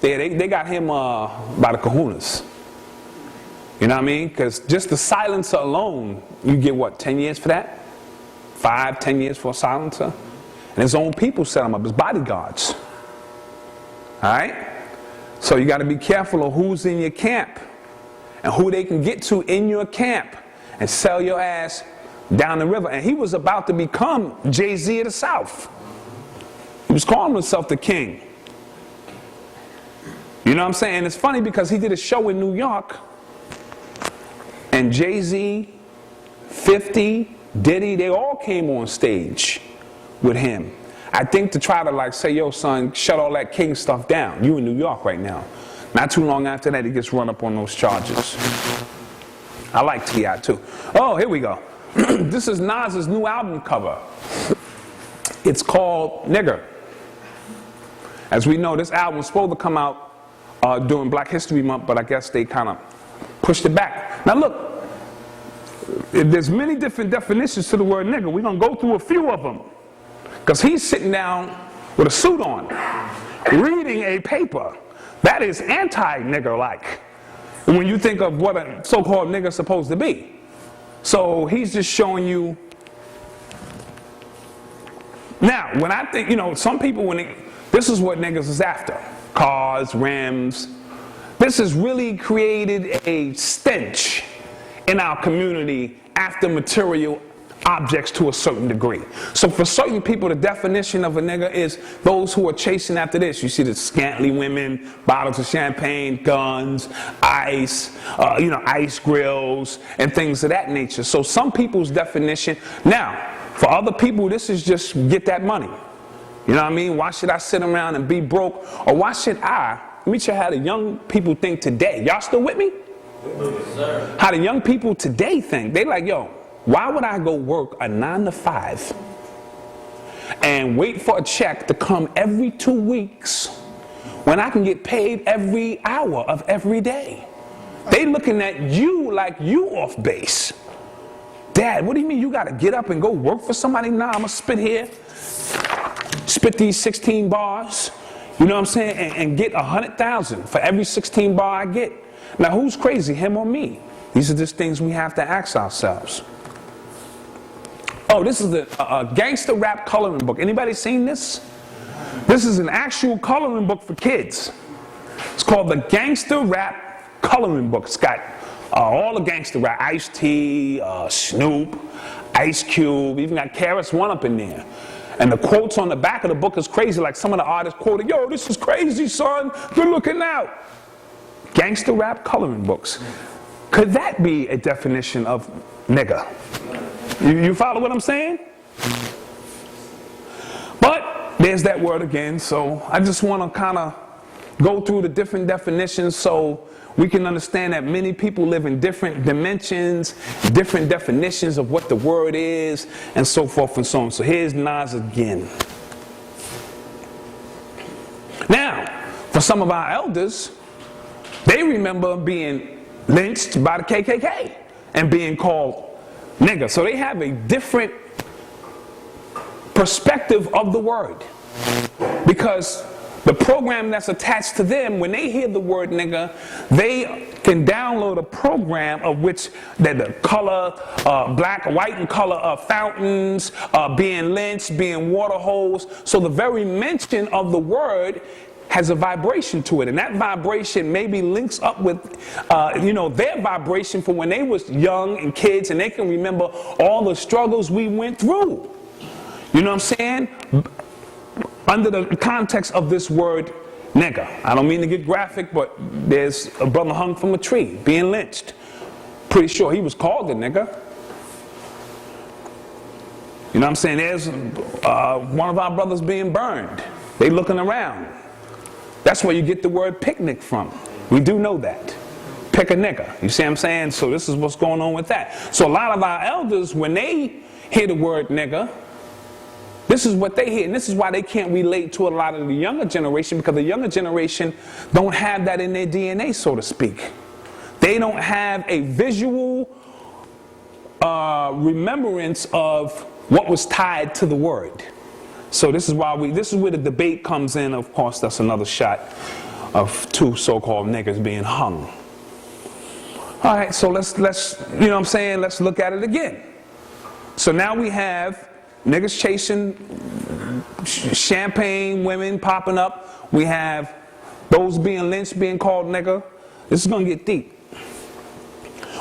They got him by the kahunas. You know what I mean? Because just the silencer alone, you get what, 10 years for that? 5, 10 years for a silencer? And his own people set him up, his bodyguards. All right? So you got to be careful of who's in your camp and who they can get to in your camp and sell your ass down the river. And he was about to become Jay-Z of the South. He was calling himself the king. You know what I'm saying? And it's funny because he did a show in New York, and Jay-Z, 50, Diddy, they all came on stage with him. I think to try to like say, yo son, shut all that king stuff down. You in New York right now. Not too long after that, he gets run up on those charges. I like T.I. too. Oh, here we go. This is Nas's new album cover. It's called Nigger. As we know, this album was supposed to come out during Black History Month, but I guess they kind of pushed it back. Now look, there's many different definitions to the word nigger. We're going to go through a few of them. Because he's sitting down with a suit on, reading a paper That is anti-nigger-like when you think of what a so-called nigger is supposed to be. So he's just showing you. Now, when I think, some people, this is what niggas is after. Cars, rims. This has really created a stench in our community after material objects to a certain degree. So for certain people, the definition of a nigger is those who are chasing after this. You see the scantily women, bottles of champagne, guns, ice, ice grills, and things of that nature. So some people's definition. Now, for other people, this is just get that money. You know what I mean? Why should I sit around and be broke? Or why should let me tell you how the young people think today. Y'all still with me? Yes, how the young people today think. They like, yo, why would I go work a 9 to 5 and wait for a check to come every 2 weeks when I can get paid every hour of every day? They looking at you like you off base. Dad, what do you mean you got to get up and go work for somebody? Nah, I'm going to spit here, spit these 16 bars, you know what I'm saying, and get 100,000 for every 16 bar I get. Now, who's crazy, him or me? These are just things we have to ask ourselves. Oh, this is a gangster rap coloring book. Anybody seen this? This is an actual coloring book for kids. It's called the Gangster Rap Coloring Book. It's got all the gangster rap, Ice-T, Snoop, Ice Cube, even got KRS-One up in there. And the quotes on the back of the book is crazy, like some of the artists quoted, yo, this is crazy, son, good looking out. Gangster rap coloring books. Could that be a definition of nigger? You follow what I'm saying? But there's that word again, so I just want to kind of go through the different definitions so we can understand that many people live in different dimensions, different definitions of what the word is, and so forth and so on. So here's Nas again. Now, for some of our elders, they remember being lynched by the KKK and being called nigger. So they have a different perspective of the word. Because the program that's attached to them, when they hear the word nigger, they can download a program of which the color, black, white, and color fountains, being lynched, being water holes. So the very mention of the word has a vibration to it, and that vibration maybe links up with their vibration from when they was young and kids, and they can remember all the struggles we went through. You know what I'm saying? Under the context of this word nigger. I don't mean to get graphic, but there's a brother hung from a tree being lynched. Pretty sure he was called a nigger. You know what I'm saying? There's one of our brothers being burned. They looking around. That's where you get the word picnic from. We do know that. Pick a nigger. You see what I'm saying? So this is what's going on with that. So a lot of our elders, when they hear the word nigger, this is what they hear. And this is why they can't relate to a lot of the younger generation, because the younger generation don't have that in their DNA, so to speak. They don't have a visual remembrance of what was tied to the word. So this is where the debate comes in. Of course, that's another shot of two so-called niggers being hung. All right, so let's you know what I'm saying, let's look at it again. So now we have niggas chasing champagne women popping up. We have those being lynched being called nigger. This is going to get deep.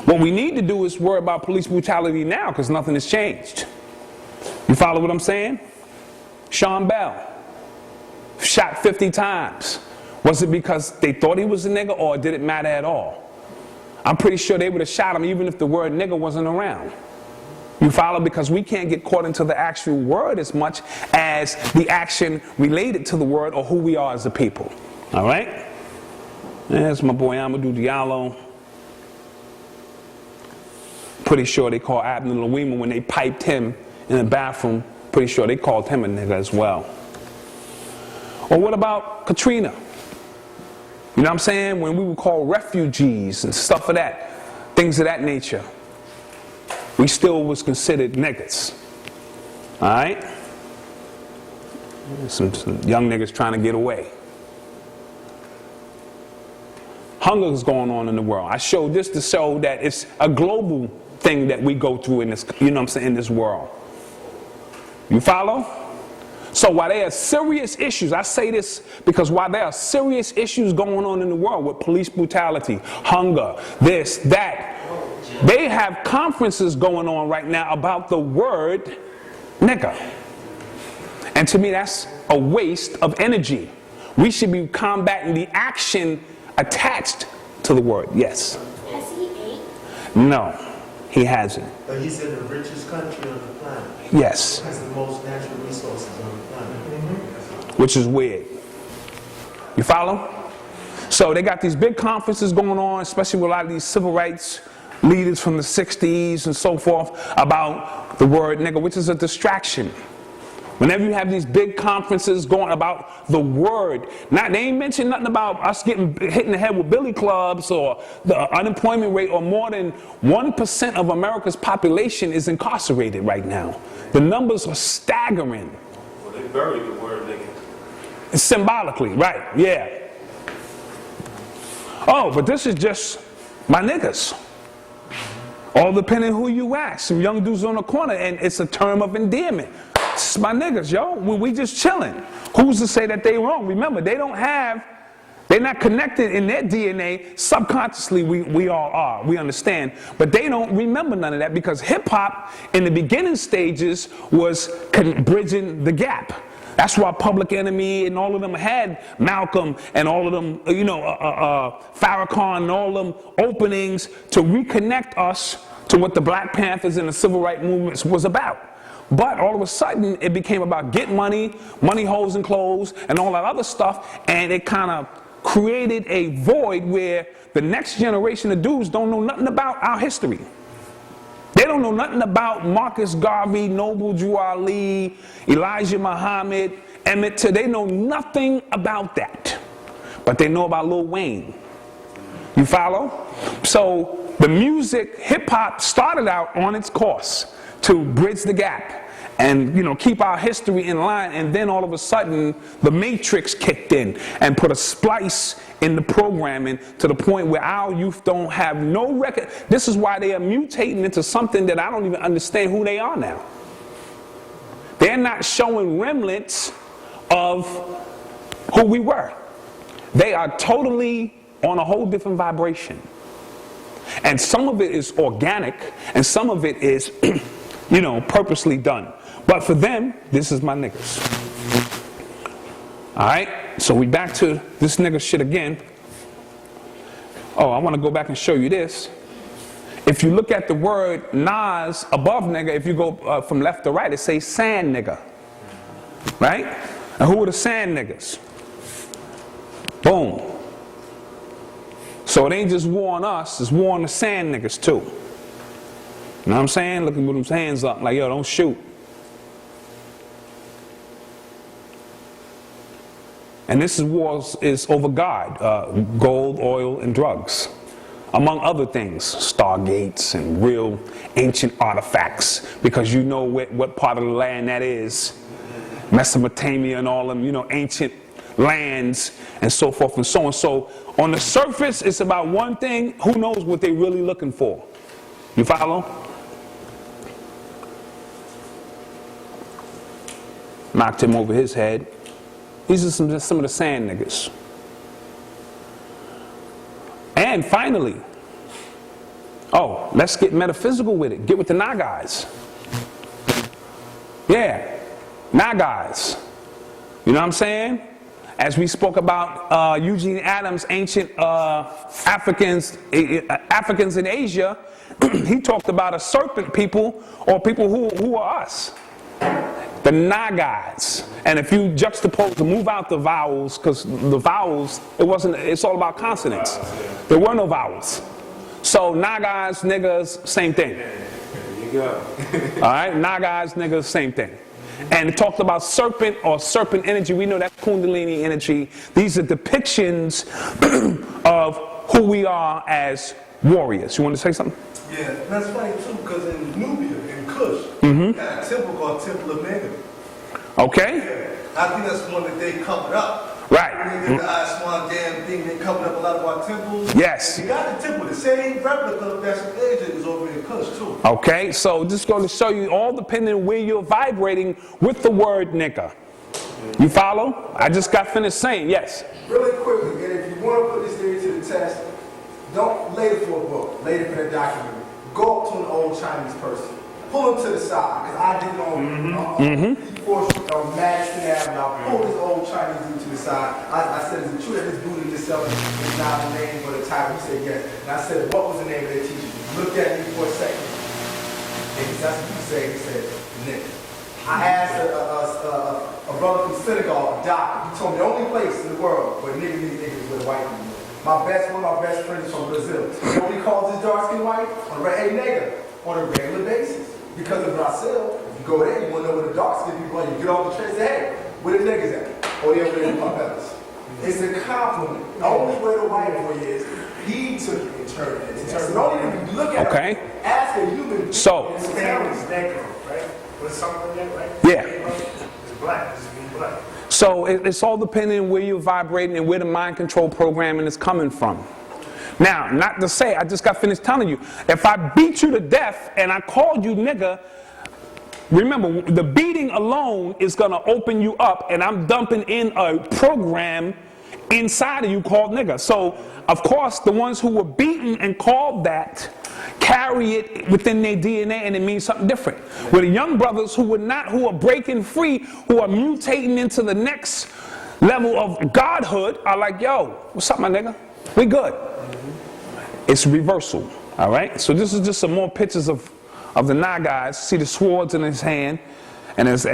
What we need to do is worry about police brutality now, because nothing has changed. You follow what I'm saying? Sean Bell, shot 50 times. Was it because they thought he was a nigger, or did it matter at all? I'm pretty sure they would have shot him even if the word nigger wasn't around. You follow? Because we can't get caught into the actual word as much as the action related to the word or who we are as a people. All right? There's my boy Amadou Diallo. Pretty sure they called Abner Louima when they piped him in the bathroom. Pretty sure they called him a nigger as well. Or what about Katrina? You know what I'm saying? When we would call refugees and stuff of that, things of that nature, we still was considered niggas. All right? Some young niggas trying to get away. hunger is going on in the world. I showed this to show that it's a global thing that we go through in this, you know what I'm saying, in this world. You follow? So while there are serious issues, I say this because while there are serious issues going on in the world with police brutality, hunger, this, that, they have conferences going on right now about the word nigger. And to me, that's a waste of energy. We should be combating the action attached to the word. Yes. Has he ate? No, he hasn't. But he's in the richest country on the planet. Yes. Has the most natural resources on the planet. Which is weird. You follow? So they got these big conferences going on, especially with a lot of these civil rights leaders from the 60s and so forth, about the word nigger, which is a distraction. Whenever you have these big conferences going about the word, they ain't mention nothing about us hit in the head with billy clubs or the unemployment rate, or more than 1% of America's population is incarcerated right now. The numbers are staggering. Well, they buried the word nigga. Symbolically, right, yeah. Oh, but this is just my niggas. All depending who you ask. Some young dudes on the corner, and it's a term of endearment. It's my niggas, yo. We just chilling. Who's to say that they wrong? Remember, they're not connected in their DNA. Subconsciously, we all are. We understand. But they don't remember none of that, because hip-hop in the beginning stages was bridging the gap. That's why Public Enemy and all of them had Malcolm and all of them, you know, Farrakhan and all of them openings to reconnect us to what the Black Panthers and the Civil Rights movements was about. But all of a sudden, it became about get money, money, hoes, and clothes, and all that other stuff, and it kind of created a void where the next generation of dudes don't know nothing about our history. They don't know nothing about Marcus Garvey, Noble Drew Ali, Elijah Muhammad, Emmett Till. They know nothing about that. But they know about Lil Wayne. You follow? So the music, hip-hop, started out on its course to bridge the gap and, you know, keep our history in line. And then all of a sudden, the Matrix kicked in and put a splice in the programming to the point where our youth don't have no record. This is why they are mutating into something that I don't even understand who they are now. They're not showing remnants of who we were. They are totally on a whole different vibration. And some of it is organic, and some of it is, you know, purposely done. But for them, this is my niggas. Alright, so we back to this nigga shit again. Oh, I want to go back and show you this. If you look at the word Nas above nigga, if you go from left to right, it says sand nigga. Right? And who are the sand niggas? Boom. So it ain't just war on us, it's war on the sand niggas too. You know what I'm saying? Looking with them hands up, like, yo, don't shoot. And this is war is over God, gold, oil, and drugs, among other things, stargates and real ancient artifacts, because you know what part of the land that is, Mesopotamia and all them, you know, ancient lands and so forth and so on. So on the surface, it's about one thing. Who knows what they're really looking for? You follow? Knocked him over his head. These are some of the sand niggas. And finally, oh, let's get metaphysical with it. Get with the Nagas. Yeah, Nagas. You know what I'm saying? As we spoke about Eugene Adams' ancient Africans in Asia, he talked about a serpent people, or people who are us. The Nagas. And if you juxtapose to move out the vowels, because the vowels, it's all about consonants. There were no vowels. So Nagas, niggas, same thing. There you go. Alright, Nagas, niggas, same thing. And it talked about serpent or serpent energy. We know that's Kundalini energy. These are depictions of who we are as warriors. You want to say something? Yeah, that's funny too, because in Nubia, in Kush, you got a temple called Temple of Nigger. Okay. Yeah, I think that's one that they covered up. Right. We did the Aswan damn thing, they covered up a lot of our temples. Yes. We got the temple, the same replica of that agent is over in Kush too. Okay, so just going to show you all depending where you're vibrating with the word nigger. You follow? I just got finished saying, yes. Really quickly, and if you want to put this theory to the test, don't lay it for a book, lay it for a documentary. Go up to an old Chinese person. Pull him to the side, because I did it on Madison Avenue. I pulled this old Chinese dude to the side. I said, is it true that this Buddha yourself is not the name or the title? He said, yes. And I said, what was the name of their teacher? He looked at me for a second. And that's what he said. He said, nigga. I asked a brother from synagogue, a doctor. He told me the only place in the world where niggas need niggas is where the white people live. One of my best friends is from Brazil. You know what he calls his dark skin white? Hey, nigga, on a regular basis. Because in Brazil, if you go there, you want to know where the dark skin people are. You get off the train and say, hey, where the niggas at? Oh, they're over there in Papelas. It's a compliment. Only where the white boy is, he took it and turned it. So don't even look at him. Ask a human. So. His name is Negro, right? What's something like that, right? Yeah. It's black. It's being black. So it's all depending on where you're vibrating and where the mind control programming is coming from. Now, not to say, I just got finished telling you, if I beat you to death and I called you nigga, remember, the beating alone is going to open you up, and I'm dumping in a program inside of you called nigga. So, of course, the ones who were beaten and called that carry it within their DNA, and it means something different. Where the young brothers who are breaking free, who are mutating into the next level of godhood, are like, yo, what's up, my nigga? We good. It's reversal, all right? So this is just some more pictures of the Nah guys. See the swords in his hand, and as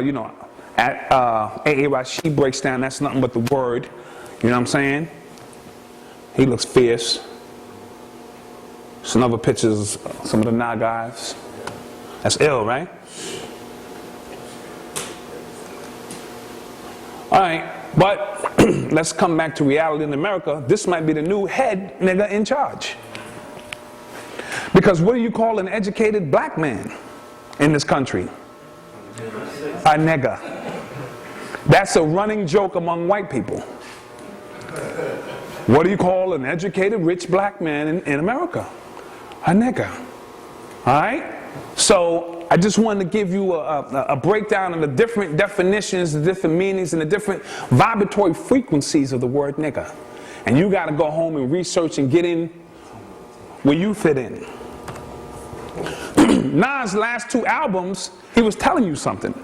you know, A.A. Rashid breaks down, that's nothing but the word. You know what I'm saying? He looks fierce. Some other pictures, some of the Nah guys. That's ill, right? All right, but let's come back to reality in America. This might be the new head nigga in charge. Because what do you call an educated black man in this country? A nigga. That's a running joke among white people. What do you call an educated, rich black man in America? A nigga. All right? So I just wanted to give you a breakdown of the different definitions, the different meanings, and the different vibratory frequencies of the word nigga. And you got to go home and research and get in where you fit in. Nas' last two albums, he was telling you something.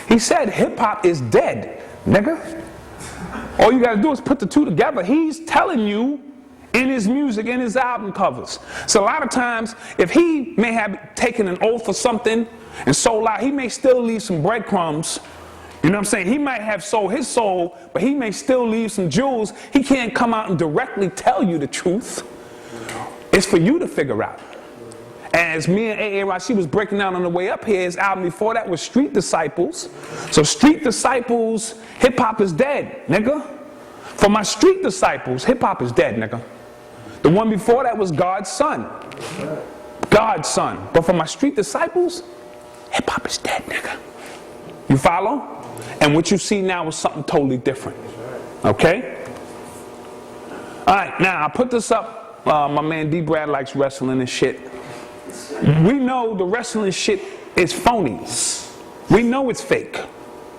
He said hip-hop is dead, nigga. All you got to do is put the two together. He's telling you in his music, in his album covers. So a lot of times, if he may have taken an oath or something and sold out, he may still leave some breadcrumbs. You know what I'm saying? He might have sold his soul, but he may still leave some jewels. He can't come out and directly tell you the truth. It's for you to figure out. As me and A.A. Rashid was breaking down on the way up here, his album before that was Street Disciples. So Street Disciples, hip-hop is dead, nigga. For my Street Disciples, hip-hop is dead, nigga. The one before that was God's Son. God's Son. But for my Street Disciples, hip-hop is dead, nigga. You follow? And what you see now is something totally different. Okay? All right, now I put this up. My man D. Brad likes wrestling and shit. We know the wrestling shit is phony. We know it's fake,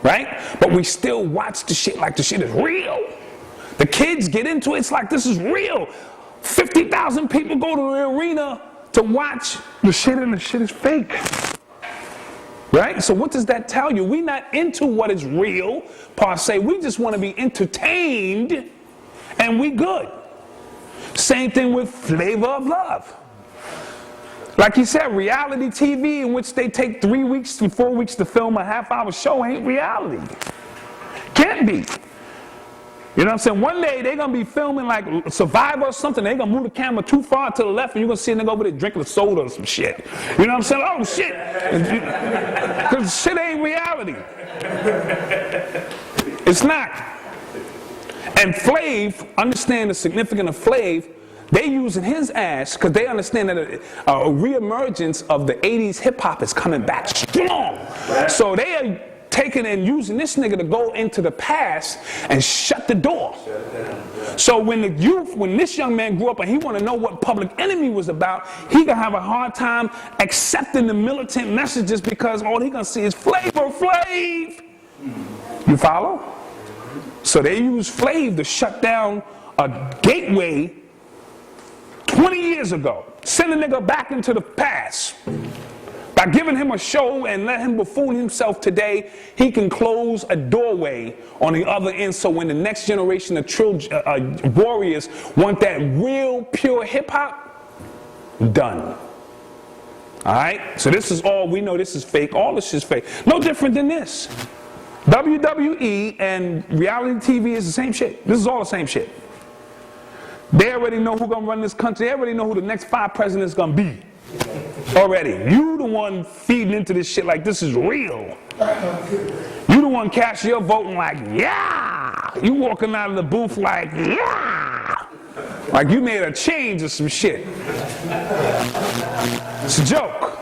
right? But we still watch the shit like the shit is real. The kids get into it, it's like this is real. 50,000 people go to the arena to watch the shit, and the shit is fake. Right? So what does that tell you? We're not into what is real, per se. We just want to be entertained, and we good. Same thing with Flavor of Love. Like you said, reality TV in which they take 3 weeks to 4 weeks to film a half-hour show ain't reality. Can't be. You know what I'm saying? One day they're going to be filming like Survivor or something. They're going to move the camera too far to the left, and you're going to see a nigga over there drinking a soda or some shit. You know what I'm saying? Oh, shit. Because shit ain't reality. It's not. And Flav, understand the significance of Flav, they using his ass because they understand that a reemergence of the 80s hip-hop is coming back strong. So they are taking and using this nigga to go into the past and shut the door. So when this young man grew up and he want to know what Public Enemy was about, he gonna have a hard time accepting the militant messages because all he gonna see is Flavor Flav. You follow? So they use Flav to shut down a gateway 20 years ago. Send a nigga back into the past. By giving him a show and let him buffoon himself today, he can close a doorway on the other end, so when the next generation of warriors want that real pure hip-hop, done. Alright? So this is all, we know this is fake. All this is fake. No different than this. WWE and reality TV is the same shit. This is all the same shit. They already know who's going to run this country. They already know who the next 5 presidents going to be. Already. You the one feeding into this shit like this is real. You the one casting your vote and like, yeah. You walking out of the booth like, yeah. Like you made a change or some shit. It's a joke.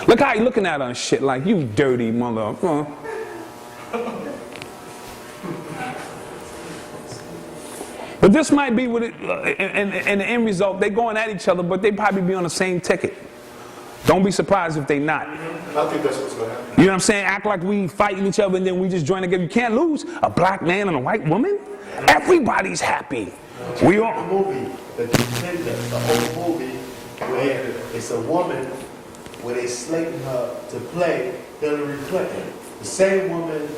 Look how you looking at us shit like, you dirty mother. But this might be what it, in the end result, they going at each other, but they probably be on the same ticket. Don't be surprised if they not. I think that's what's going to happen. You know what I'm saying? Act like we fighting each other and then we just join together. You can't lose a black man and a white woman. Everybody's happy. We all. The movie, the whole movie, where it's a woman, where they slating her to play Hillary Clinton. The same woman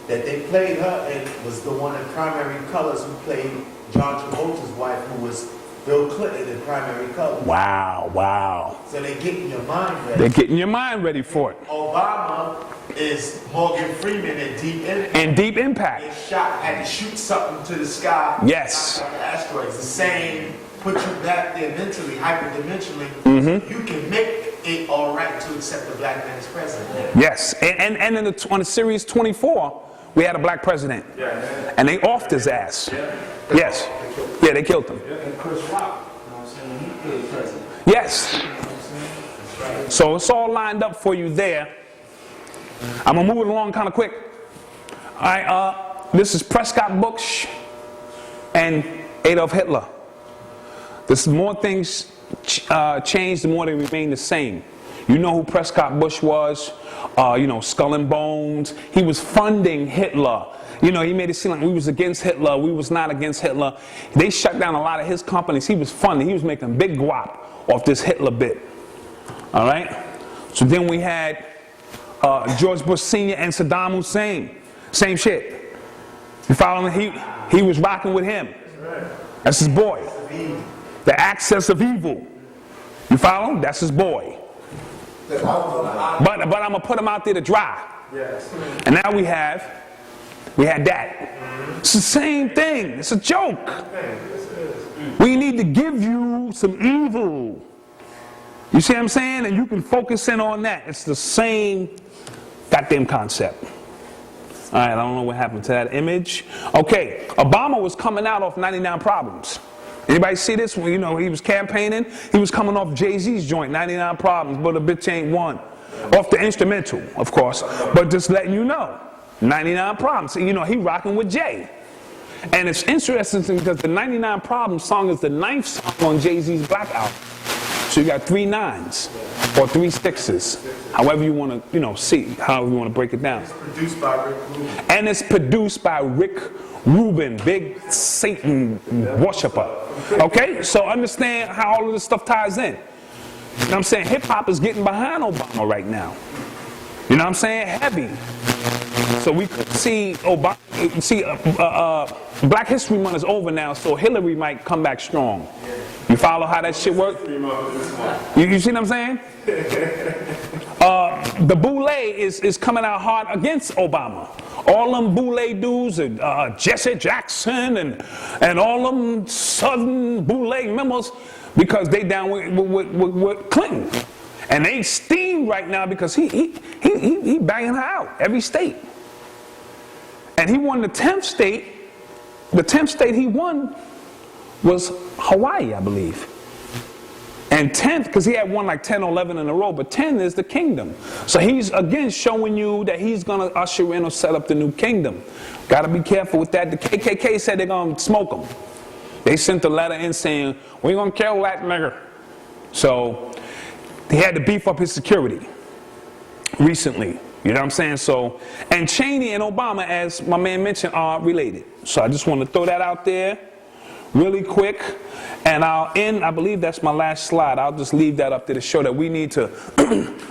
that they played her in was the one in Primary Colors who played John Travolta's wife, who was Bill Clinton in Primary Colors. Wow, wow. So they're getting your mind ready. They're getting your mind ready for it. Obama is Morgan Freeman in Deep Impact. And Deep Impact. They had to shoot something to the sky. Yes. Like asteroids. The same, put you back there mentally, hyperdimensionally. So you can make it all right to accept the black man as president. Yes. And in on the series 24, we had a black president. Yeah. And they offed his ass. Yeah. Yes. Yeah, they killed him. And Chris Rock, you know what I'm saying? He played president. Yes. So it's all lined up for you there. I'm going to move it along kind of quick. All right, this is Prescott Bush and Adolf Hitler. This more things change, the more they remain the same. You know who Prescott Bush was? You know, Skull and Bones. He was funding Hitler. You know, he made it seem like we was against Hitler. We was not against Hitler. They shut down a lot of his companies. He was funding. He was making big guap off this Hitler bit. All right? So then we had George Bush Sr. and Saddam Hussein. Same shit. You follow me? He was rocking with him. That's his boy. The access of evil. You follow? That's his boy. But I'm going to put him out there to dry. And now we had that. It's the same thing. It's a joke. We need to give you some evil. You see what I'm saying? And you can focus in on that. It's the same goddamn concept. All right, I don't know what happened to that image. Okay, Obama was coming out off 99 Problems. Anybody see this? Well, you know, he was campaigning. He was coming off Jay-Z's joint, 99 Problems, but a bitch ain't one. Off the instrumental, of course. But just letting you know, 99 Problems. You know, he rocking with Jay. And it's interesting because the 99 Problems song is the 9th song on Jay-Z's Black Album. So you got 3 9s or 3 6s. However you want to, you know, see, however you want to break it down. It's produced by Rick Rubin. And it's produced by Rick Rubin, big Satan worshiper. Okay? So understand how all of this stuff ties in. You know what I'm saying? Hip-hop is getting behind Obama right now. You know what I'm saying? Heavy. So we could see Obama, Black History Month is over now, so Hillary might come back strong. You follow how that shit works? You see what I'm saying? The boule is coming out hard against Obama. All them boule dudes, Jesse Jackson and all them Southern boule members, because they down with Clinton. And they steam right now because he banging her out every state. And he won the 10th state. The 10th state he won was Hawaii, I believe. And And 10th, because he had won like 10 or 11 in a row, but 10 is the kingdom. So he's, again, showing you that he's going to usher in or set up the new kingdom. Got to be careful with that. The KKK said they're going to smoke him. They sent a letter in saying, we're going to kill that nigger. So he had to beef up his security recently. You know what I'm saying? So, and Cheney and Obama, as my man mentioned, are related. So I just want to throw that out there really quick. And I'll end, I believe that's my last slide. I'll just leave that up there to show that we need to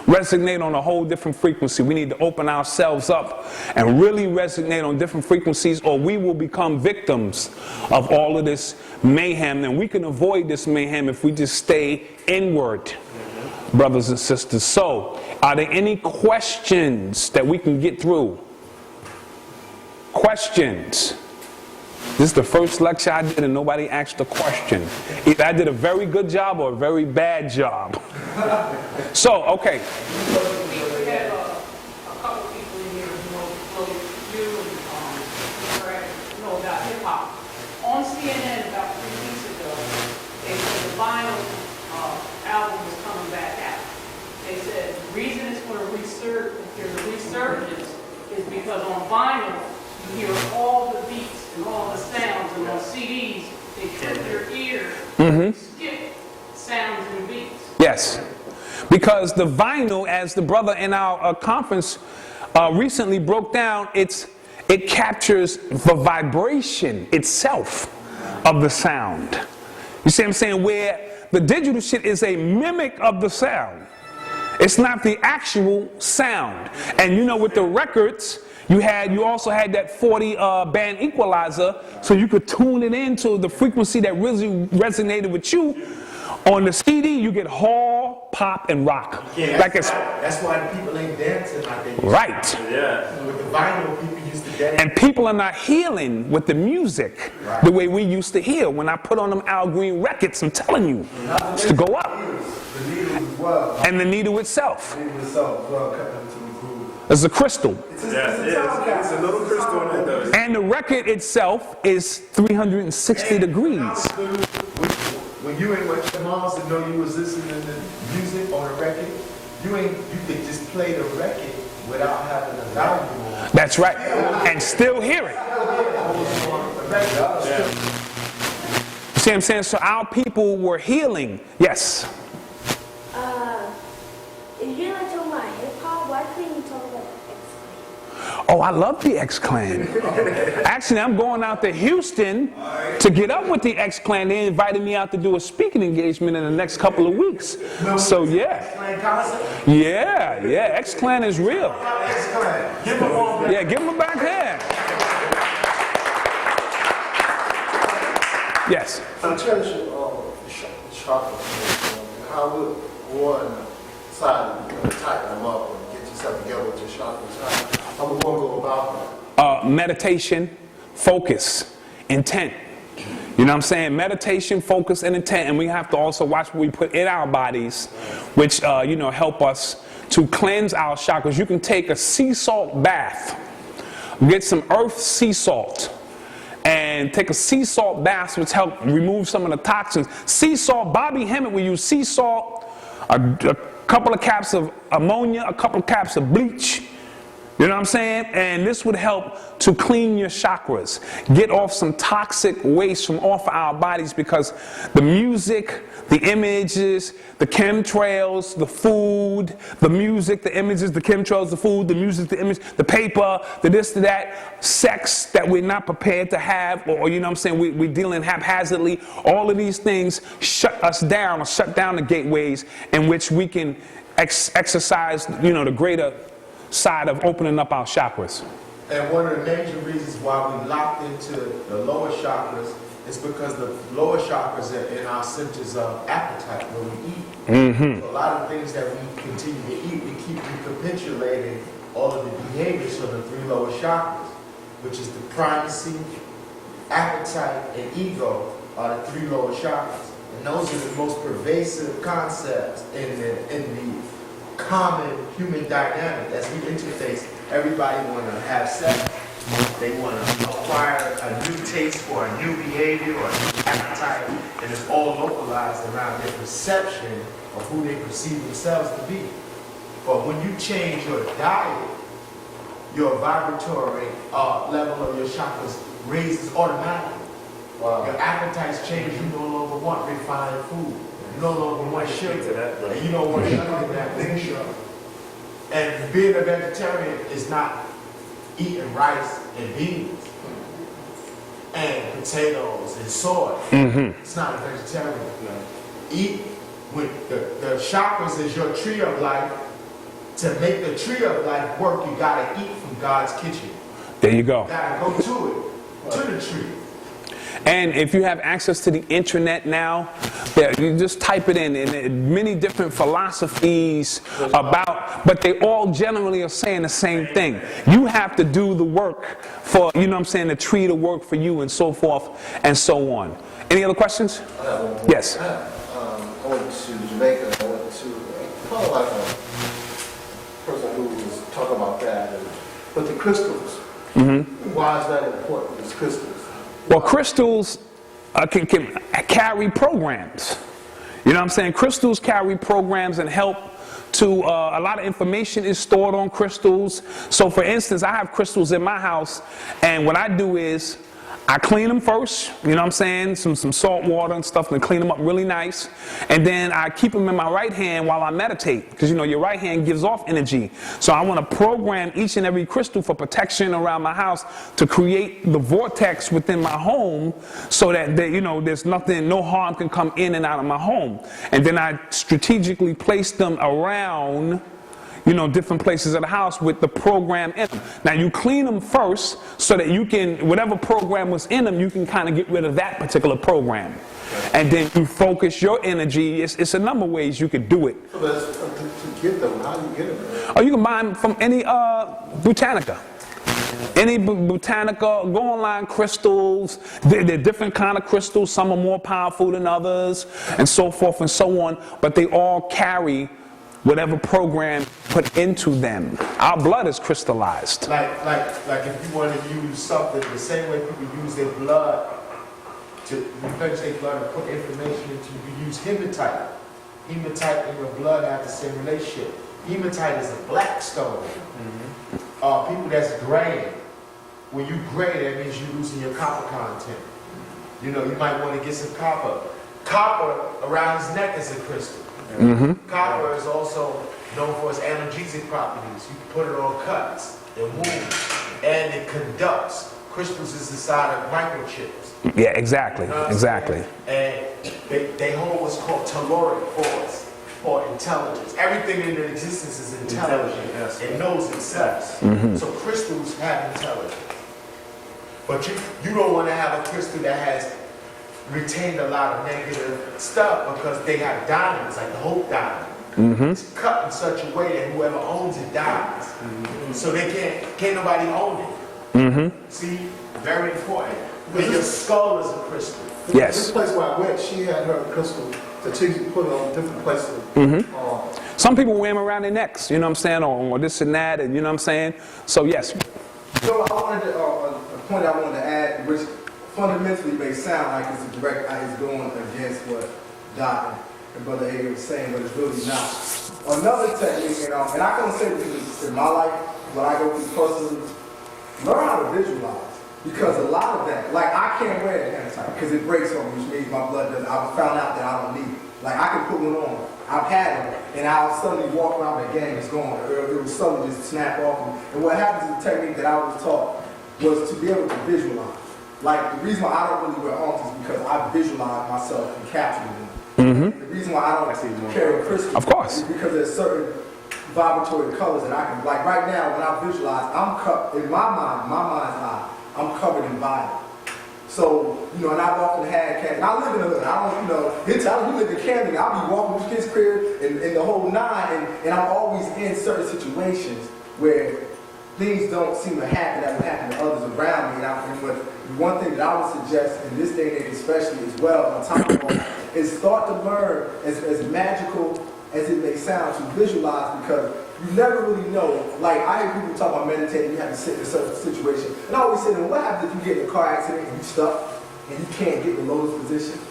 resonate on a whole different frequency. We need to open ourselves up and really resonate on different frequencies, or we will become victims of all of this mayhem. And we can avoid this mayhem if we just stay inward, brothers and sisters. So, are there any questions that we can get through? Questions? This is the first lecture I did and nobody asked a question. Either I did a very good job or a very bad job. So, okay. We had a couple people in here who know about hip hop. On CNN about 3 weeks ago, they said the vinyl album was coming back out. They said the reason it's going to resurgence is because on vinyl you hear all the beats and all the sounds, and on CDs they trick your ear, skip sounds and beats. Yes. Because the vinyl, as the brother in our conference recently broke down, it captures the vibration itself of the sound. You see what I'm saying? Where the digital shit is a mimic of the sound. It's not the actual sound. And you know, with the records, you also had that 40 band equalizer, so you could tune it into the frequency that really resonated with you. On the CD, you get hall, pop, and rock. Yeah, like that's why people ain't dancing like they used to. Right. Yeah. With the vinyl, people used to dance. And people are not healing with the music the way we used to heal. When I put on them Al Green records, I'm telling you, it's to go up. The needle as well. And the needle itself. The needle itself as well, cut into the groove. It's a crystal. It's a little crystal on it though. And the record itself is 360 degrees. When you ain't with your moms and know you was listening to music on a record, you could just play the record without having a volume on. That's right. And still hear it. See what I'm saying? So our people were healing. Yes. If you're not talking about hip hop, why couldn't you talk about X-Clan? Oh, I love the X-Clan. Actually, I'm going out to Houston to get up with the X-Clan. They invited me out to do a speaking engagement in the next couple of weeks. So yeah. Yeah, X-Clan is real. Yeah, give him a back hand. Yes. In terms of chakra, how would one side tighten them up and get yourself together with your chakras? How would one go about that? Meditation, focus, intent. You know what I'm saying? Meditation, focus, and intent. And we have to also watch what we put in our bodies, which, help us to cleanse our chakras. You can take a sea salt bath, get some earth sea salt, and take a sea salt bath, which help remove some of the toxins. Sea salt, Bobby Hemmett will use sea salt, a couple of caps of ammonia, a couple of caps of bleach. You know what I'm saying? And this would help to clean your chakras, get off some toxic waste from off of our bodies, because the music, the images, the chemtrails, the food, the music, the images, the chemtrails, the food, the music, the image, the paper, the this, the that, sex that we're not prepared to have, or you know what I'm saying, we're dealing haphazardly. All of these things shut us down, or shut down the gateways in which we can exercise, the greater side of opening up our chakras. And one of the major reasons why we locked into the lower chakras is because the lower chakras are in our centers of appetite, where we eat. So a lot of things that we continue to eat, we keep recapitulating all of the behaviors from the 3 lower chakras, which is the primacy, appetite, and ego are the 3 lower chakras. And those are the most pervasive concepts in the common human dynamic. As we interface, everybody want to have sex, they want to acquire a new taste for a new behavior or a new appetite, and it's all all localized around their perception of who they perceive themselves to be. But when you change your diet, your vibratory level of your chakras raises automatically. Wow. Your appetites change. You no longer want refined food. You no longer want sugar. And you don't want sugar in that thing. And being a vegetarian is not eating rice and beans and potatoes and soy. It's not a vegetarian. Eat with the chakras is your tree of life. To make the tree of life work, you gotta eat from God's kitchen. There you go. You gotta go to it, to the tree. And if you have access to the internet now, you just type it in, and many different philosophies about, but they all generally are saying the same thing. You have to do the work for, you know what I'm saying, the tree to work for you, and so forth and so on. Any other questions? I have one more. Yes. I went to Jamaica. I went to kind of like a person who was talking about that. But the crystals, why is that important, these crystals? Well, crystals can carry programs. You know what I'm saying? Crystals carry programs and help to, a lot of information is stored on crystals. So for instance, I have crystals in my house, and what I do is I clean them first, you know what I'm saying, some salt water and stuff, and clean them up really nice, and then I keep them in my right hand while I meditate, because you know your right hand gives off energy. So I want to program each and every crystal for protection around my house to create the vortex within my home, so that you know there's nothing, no harm can come in and out of my home. And then I strategically place them around, you know, different places of the house with the program in them. Now you clean them first so that you can, whatever program was in them, you can kind of get rid of that particular program. And then you focus your energy. It's a number of ways you could do it. So to get them, how do you get them? Oh, you can buy them from any Botanica. Any Botanica, go online, crystals, they're different kind of crystals. Some are more powerful than others, and so forth and so on. But they all carry whatever program put into them. Our blood is crystallized. Like if you want to use something the same way people use their blood to replenish their blood and put information into, you use hematite. Hematite and your blood have the same relationship. Hematite is a black stone. People that's graying. When you gray, that means you're losing your copper content. You know, you might want to get some copper. Copper around his neck is a crystal. Copper is also known for its analgesic properties. You can put it on cuts and wounds, and it conducts. Crystals is the side of microchips. Yeah, exactly, You know exactly. And they hold what's called telluric force, or intelligence. Everything in existence is intelligent. It knows itself. So crystals have intelligence. But you don't want to have a crystal that has retained a lot of negative stuff, because they have diamonds, like the Hope diamond. It's cut in such a way that whoever owns it dies. So they can't nobody own it. See, very important. And your skull is a crystal. Yes. This place where I went, she had her crystal that she put on different places. Some people wear them around their necks, you know what I'm saying, or this and that, and you know what I'm saying. So yes. So I wanted to, a point I wanted to add, which fundamentally may sound like it's a direct, it's going against what Doc and Brother A was saying, but it's really not. Another technique, and I can say this in my life, what I go through personally, learn how to visualize. Because a lot of that, like I can't wear the hematite because it breaks on me, which means my blood doesn't. I found out that I don't need it. Like I can put one on. I've had them, and I'll suddenly walk around the gang, it's gone. It will suddenly just snap off me. And what happens is the technique that I was taught was to be able to visualize. Like the reason why I don't really wear arms is because I visualize myself encapsulated in them. The reason why I don't carry crystals, of course, is because there's certain vibratory colors that I can, like right now when I visualize, I'm cut in my mind's eye, I'm covered in violet. So, you know, and I've often had cats, and I live in the hood, I don't, you know, you live in Camden, I'll be walking with kids' crib and the whole nine, and I'm always in certain situations where things don't seem to happen that would happen to others around me. But one thing that I would suggest in this day and age especially as well, on top of all, is start to learn, as magical as it may sound, to visualize, because you never really know. Like, I hear people talk about meditating, you have to sit in a certain situation. And I always say, well, what happens if you get in a car accident and you stuck and you can't get the lotus position?